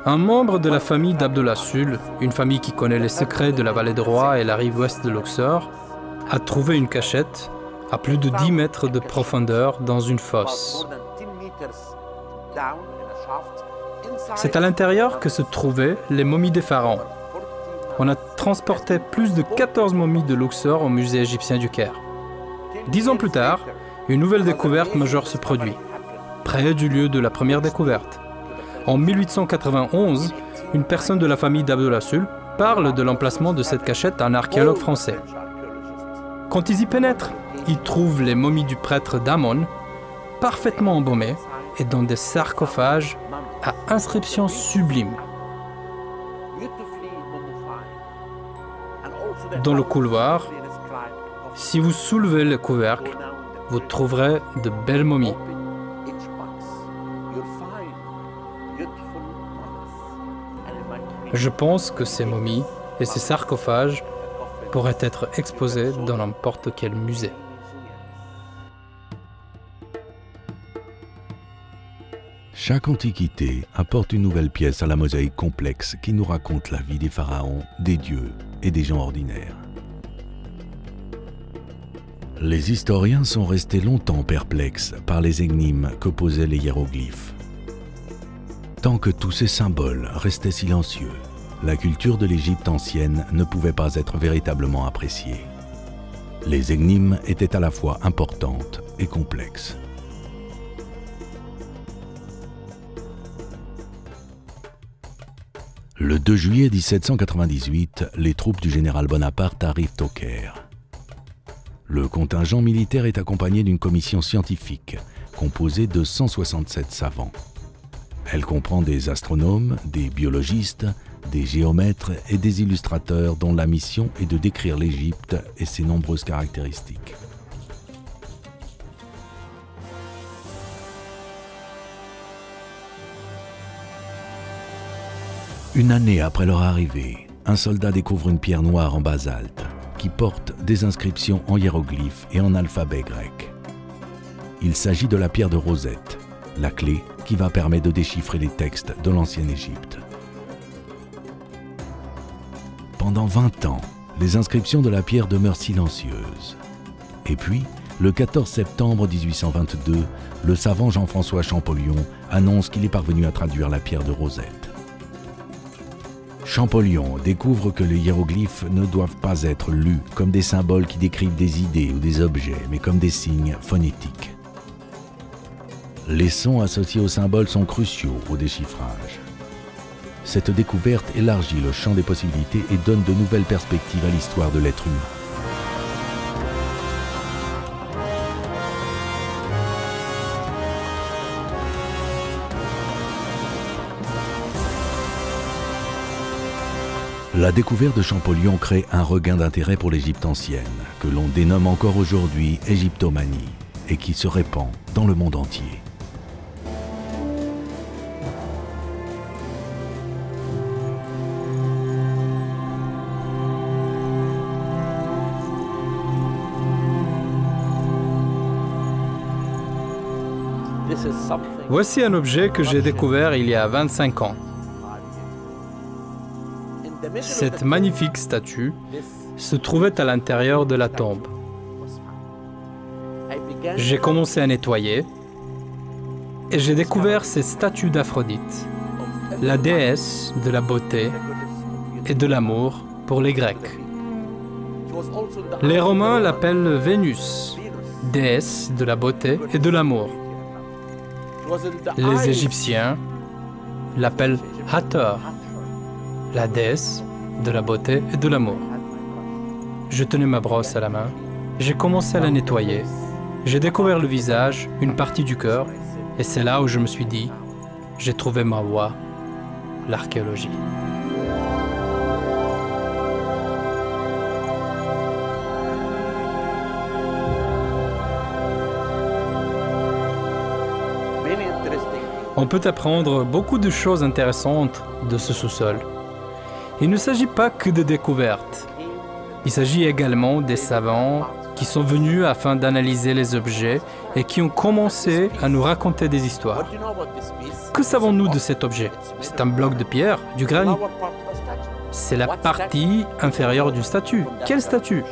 un membre de la famille d'Abdullah Sul, une famille qui connaît les secrets de la vallée de Roi et la rive ouest de Luxor, a trouvé une cachette à plus de 10 mètres de profondeur dans une fosse. C'est à l'intérieur que se trouvaient les momies des pharaons. On a transporté plus de 14 momies de Luxor au musée égyptien du Caire. 10 ans plus tard, une nouvelle découverte majeure se produit, près du lieu de la première découverte. En 1891, une personne de la famille d'Abdullah Sul parle de l'emplacement de cette cachette à un archéologue français. Quand ils y pénètrent, ils trouvent les momies du prêtre d'Amon, parfaitement embaumées et dans des sarcophages à inscriptions sublimes. Dans le couloir, si vous soulevez le couvercle, vous trouverez de belles momies. Je pense que ces momies et ces sarcophages pourraient être exposés dans n'importe quel musée. Chaque antiquité apporte une nouvelle pièce à la mosaïque complexe qui nous raconte la vie des pharaons, des dieux et des gens ordinaires. Les historiens sont restés longtemps perplexes par les énigmes que posaient les hiéroglyphes. Tant que tous ces symboles restaient silencieux, la culture de l'Égypte ancienne ne pouvait pas être véritablement appréciée. Les énigmes étaient à la fois importantes et complexes. Le 2 juillet 1798, les troupes du général Bonaparte arrivent au Caire. Le contingent militaire est accompagné d'une commission scientifique composée de 167 savants. Elle comprend des astronomes, des biologistes, des géomètres et des illustrateurs dont la mission est de décrire l'Égypte et ses nombreuses caractéristiques. Une année après leur arrivée, un soldat découvre une pierre noire en basalte qui porte des inscriptions en hiéroglyphes et en alphabet grec. Il s'agit de la pierre de Rosette, la clé qui va permettre de déchiffrer les textes de l'ancienne Égypte. Pendant 20 ans, les inscriptions de la pierre demeurent silencieuses. Et puis, le 14 septembre 1822, le savant Jean-François Champollion annonce qu'il est parvenu à traduire la pierre de Rosette. Champollion découvre que les hiéroglyphes ne doivent pas être lus comme des symboles qui décrivent des idées ou des objets, mais comme des signes phonétiques. Les sons associés aux symboles sont cruciaux au déchiffrage. cette découverte élargit le champ des possibilités et donne de nouvelles perspectives à l'histoire de l'être humain. La découverte de Champollion crée un regain d'intérêt pour l'Égypte ancienne, que l'on dénomme encore aujourd'hui égyptomanie, et qui se répand dans le monde entier. Voici un objet que j'ai découvert il y a 25 ans. Cette magnifique statue se trouvait à l'intérieur de la tombe. J'ai commencé à nettoyer et j'ai découvert cette statue d'Aphrodite, la déesse de la beauté et de l'amour pour les Grecs. Les Romains l'appellent Vénus, déesse de la beauté et de l'amour. Les Égyptiens l'appellent Hathor, la déesse de la beauté et de l'amour. Je tenais ma brosse à la main, j'ai commencé à la nettoyer. J'ai découvert le visage, une partie du cœur, et c'est là où je me suis dit, j'ai trouvé ma voie, l'archéologie. On peut apprendre beaucoup de choses intéressantes de ce sous-sol. Il ne s'agit pas que de découvertes. Il s'agit également des savants qui sont venus afin d'analyser les objets et qui ont commencé à nous raconter des histoires. Que savons-nous de cet objet? C'est un bloc de pierre, du granit. C'est la partie inférieure d'une statue. Quelle statue?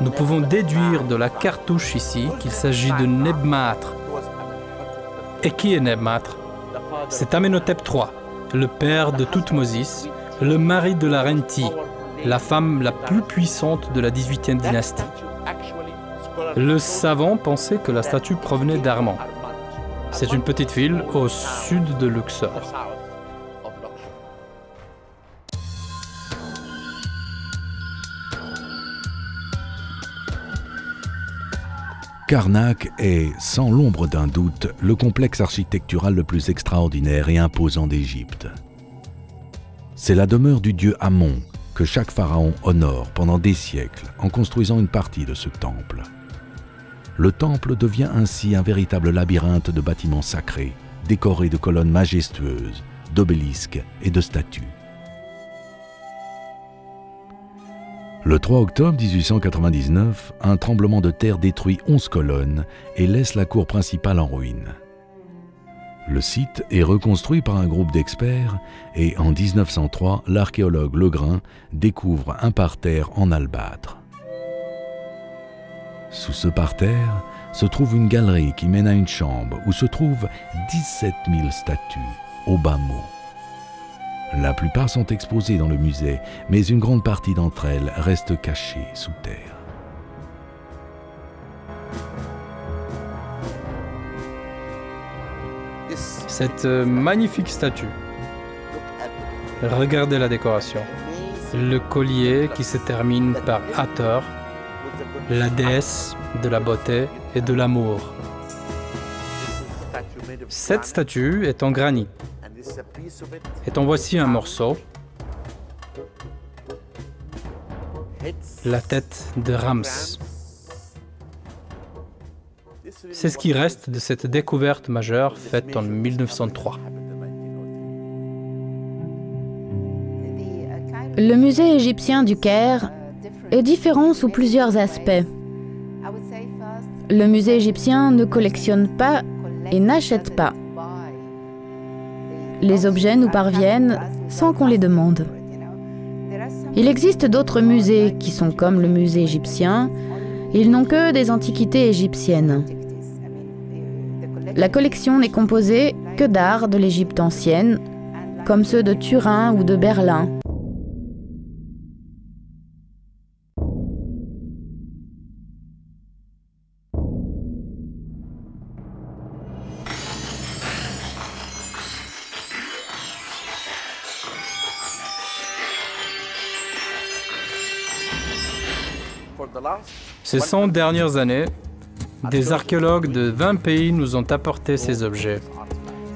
Nous pouvons déduire de la cartouche ici qu'il s'agit de Nebmatre. Et qui est Nebmatre? C'est Amenhotep III, le père de Thoutmosis, le mari de la reine Ti, la femme la plus puissante de la 18e dynastie. Le savant pensait que la statue provenait d'Armant. C'est une petite ville au sud de Luxor. Karnak est, sans l'ombre d'un doute, le complexe architectural le plus extraordinaire et imposant d'Égypte. C'est la demeure du dieu Amon que chaque pharaon honore pendant des siècles en construisant une partie de ce temple. Le temple devient ainsi un véritable labyrinthe de bâtiments sacrés, décorés de colonnes majestueuses, d'obélisques et de statues. Le 3 octobre 1899, un tremblement de terre détruit 11 colonnes et laisse la cour principale en ruine. Le site est reconstruit par un groupe d'experts et en 1903, l'archéologue Legrain découvre un parterre en albâtre. Sous ce parterre se trouve une galerie qui mène à une chambre où se trouvent 17 000 statues au bas mot. La plupart sont exposées dans le musée, mais une grande partie d'entre elles reste cachée sous terre. Cette magnifique statue. Regardez la décoration. Le collier qui se termine par Hathor, la déesse de la beauté et de l'amour. Cette statue est en granit. Et en voici un morceau. La tête de Rams. C'est ce qui reste de cette découverte majeure faite en 1903. Le musée égyptien du Caire est différent sous plusieurs aspects. Le musée égyptien ne collectionne pas et n'achète pas. Les objets nous parviennent sans qu'on les demande. Il existe d'autres musées qui sont comme le musée égyptien. Ils n'ont que des antiquités égyptiennes. La collection n'est composée que d'art de l'Égypte ancienne, comme ceux de Turin ou de Berlin. Ces 100 dernières années, des archéologues de 20 pays nous ont apporté ces objets.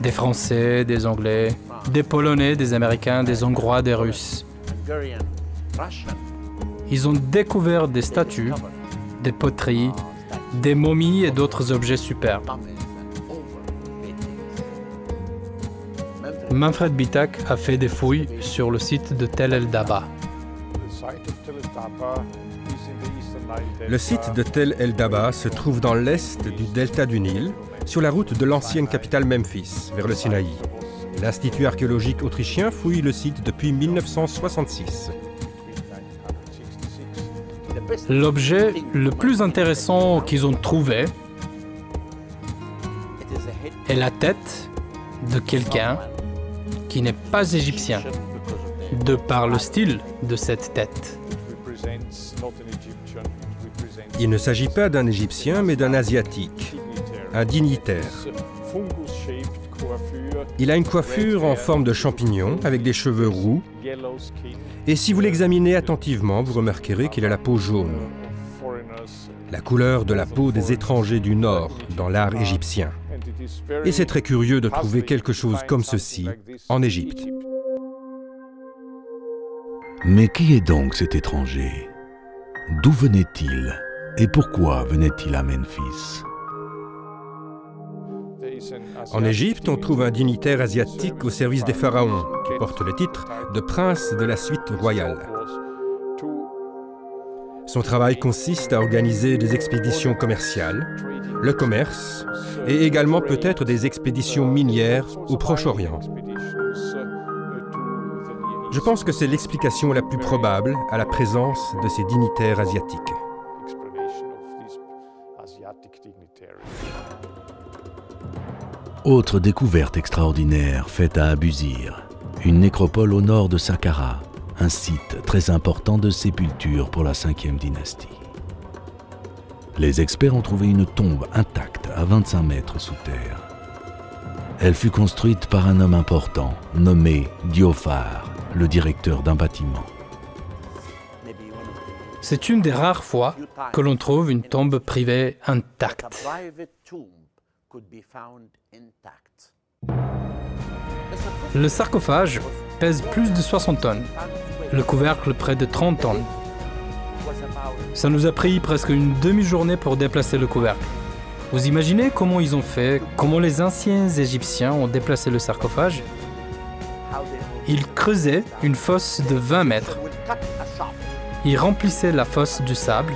Des Français, des Anglais, des Polonais, des Américains, des Hongrois, des Russes. Ils ont découvert des statues, des poteries, des momies et d'autres objets superbes. Manfred Bittak a fait des fouilles sur le site de Tel el-Daba. Le site de Tel el-Daba se trouve dans l'est du delta du Nil, sur la route de l'ancienne capitale Memphis, vers le Sinaï. L'Institut archéologique autrichien fouille le site depuis 1966. L'objet le plus intéressant qu'ils ont trouvé est la tête de quelqu'un qui n'est pas égyptien, de par le style de cette tête. Il ne s'agit pas d'un Égyptien, mais d'un Asiatique, un dignitaire. Il a une coiffure en forme de champignon, avec des cheveux roux. Et si vous l'examinez attentivement, vous remarquerez qu'il a la peau jaune. La couleur de la peau des étrangers du Nord dans l'art égyptien. Et c'est très curieux de trouver quelque chose comme ceci en Égypte. Mais qui est donc cet étranger? D'où venait-il? Et pourquoi venait-il à Memphis? En Égypte, on trouve un dignitaire asiatique au service des pharaons, qui porte le titre de prince de la suite royale. Son travail consiste à organiser des expéditions commerciales, le commerce, et également peut-être des expéditions minières au Proche-Orient. Je pense que c'est l'explication la plus probable à la présence de ces dignitaires asiatiques. Autre découverte extraordinaire faite à Abusir, une nécropole au nord de Saqqara, un site très important de sépulture pour la 5e dynastie. Les experts ont trouvé une tombe intacte à 25 mètres sous terre. Elle fut construite par un homme important, nommé Diophar, le directeur d'un bâtiment. C'est une des rares fois que l'on trouve une tombe privée intacte. Le sarcophage pèse plus de 60 tonnes, le couvercle près de 30 tonnes. Ça nous a pris presque une demi-journée pour déplacer le couvercle. Vous imaginez comment ils ont fait, comment les anciens Égyptiens ont déplacé le sarcophage? Ils creusaient une fosse de 20 mètres. Ils remplissaient la fosse du sable,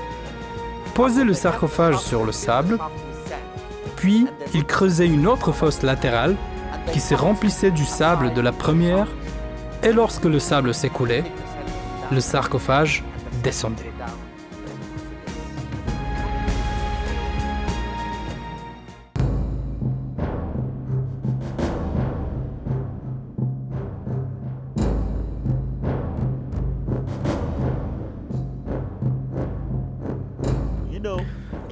posaient le sarcophage sur le sable, puis ils creusaient une autre fosse latérale qui se remplissait du sable de la première, et lorsque le sable s'écoulait, le sarcophage descendait.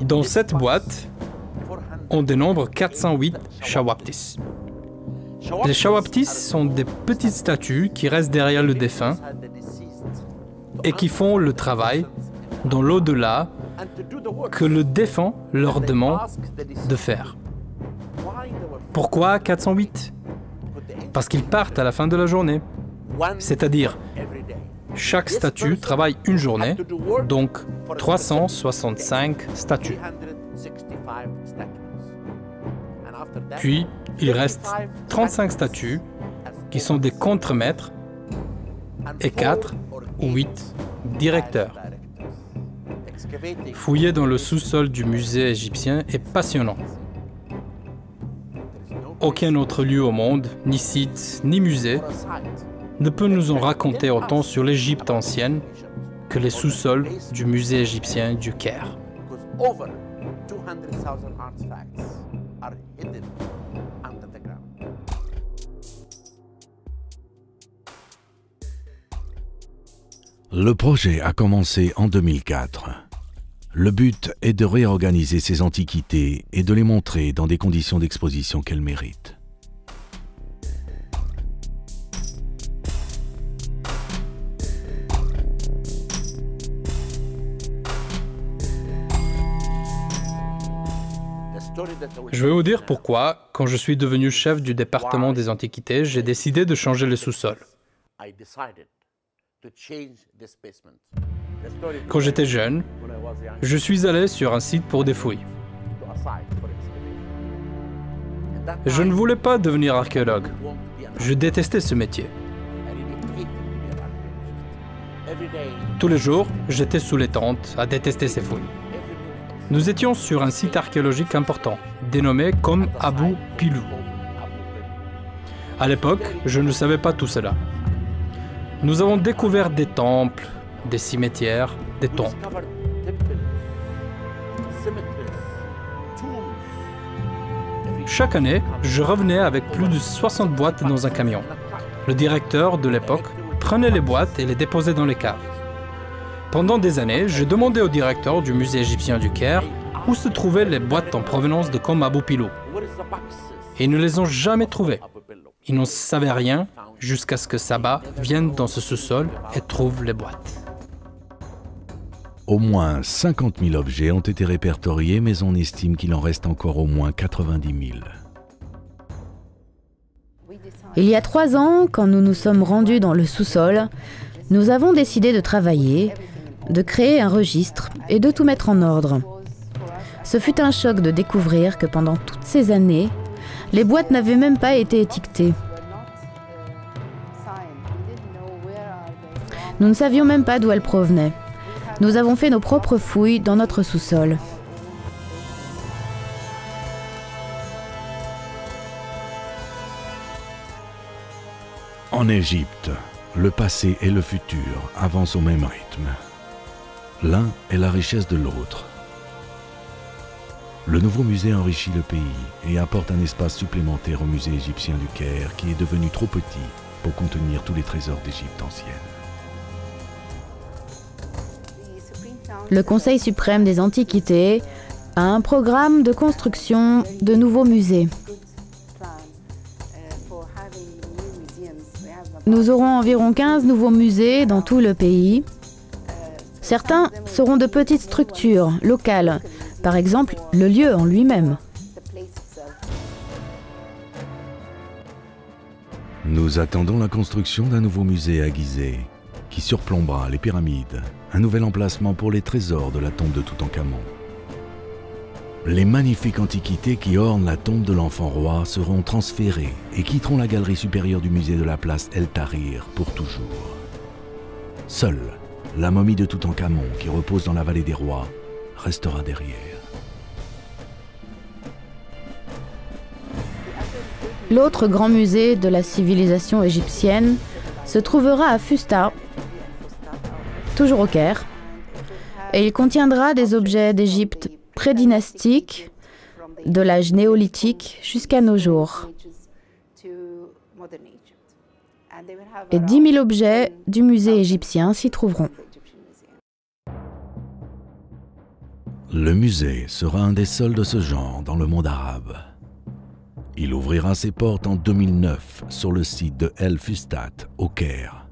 Dans cette boîte, on dénombre 408 shawaptis. Les shawaptis sont des petites statues qui restent derrière le défunt et qui font le travail dans l'au-delà que le défunt leur demande de faire. Pourquoi 408? Parce qu'ils partent à la fin de la journée. C'est-à-dire, chaque statue travaille une journée, donc 365 statues. Puis, il reste 35 statues qui sont des contremaîtres et 4 ou 8 directeurs. Fouiller dans le sous-sol du musée égyptien est passionnant. Aucun autre lieu au monde, ni site, ni musée, ne peut nous en raconter autant sur l'Égypte ancienne que les sous-sols du musée égyptien du Caire. Le projet a commencé en 2004. Le but est de réorganiser ces antiquités et de les montrer dans des conditions d'exposition qu'elles méritent. Je vais vous dire pourquoi, quand je suis devenu chef du département des antiquités, j'ai décidé de changer le sous-sol. Quand j'étais jeune, je suis allé sur un site pour des fouilles. Je ne voulais pas devenir archéologue. Je détestais ce métier. Tous les jours, j'étais sous les tentes à détester ces fouilles. Nous étions sur un site archéologique important, dénommé comme Abu Pilou. À l'époque, je ne savais pas tout cela. Nous avons découvert des temples, des cimetières, des tombes. Chaque année, je revenais avec plus de 60 boîtes dans un camion. Le directeur de l'époque prenait les boîtes et les déposait dans les caves. Pendant des années, je demandais au directeur du musée égyptien du Caire où se trouvaient les boîtes en provenance de Kom Abu Pilou. Et ils ne les ont jamais trouvées. Ils n'en savaient rien jusqu'à ce que Saba vienne dans ce sous-sol et trouve les boîtes. Au moins 50 000 objets ont été répertoriés, mais on estime qu'il en reste encore au moins 90 000. Il y a 3 ans, quand nous nous sommes rendus dans le sous-sol, nous avons décidé de travailler, de créer un registre et de tout mettre en ordre. Ce fut un choc de découvrir que pendant toutes ces années, les boîtes n'avaient même pas été étiquetées. Nous ne savions même pas d'où elles provenaient. Nous avons fait nos propres fouilles dans notre sous-sol. En Égypte, le passé et le futur avancent au même rythme. L'un est la richesse de l'autre. Le nouveau musée enrichit le pays et apporte un espace supplémentaire au musée égyptien du Caire qui est devenu trop petit pour contenir tous les trésors d'Égypte ancienne. Le Conseil suprême des Antiquités a un programme de construction de nouveaux musées. Nous aurons environ 15 nouveaux musées dans tout le pays. Certains seront de petites structures locales, par exemple le lieu en lui-même. Nous attendons la construction d'un nouveau musée à Gizeh, qui surplombera les pyramides, un nouvel emplacement pour les trésors de la tombe de Toutankhamon. Les magnifiques antiquités qui ornent la tombe de l'enfant roi seront transférées et quitteront la galerie supérieure du musée de la place El Tahrir pour toujours. Seule la momie de Toutankhamon, qui repose dans la vallée des rois, restera derrière. L'autre grand musée de la civilisation égyptienne se trouvera à Fusta, toujours au Caire, et il contiendra des objets d'Égypte prédynastique, de l'âge néolithique jusqu'à nos jours. Et 10 000 objets du musée égyptien s'y trouveront. Le musée sera un des seuls de ce genre dans le monde arabe. Il ouvrira ses portes en 2009 sur le site de El Fustat, au Caire.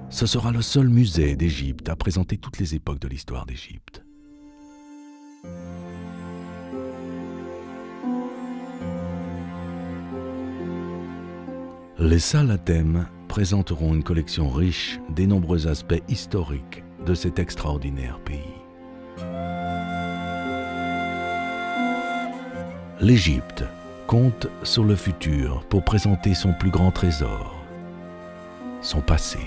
Ce sera le seul musée d'Égypte à présenter toutes les époques de l'histoire d'Égypte. Les salles à thème présenteront une collection riche des nombreux aspects historiques de cet extraordinaire pays. L'Égypte compte sur le futur pour présenter son plus grand trésor, son passé.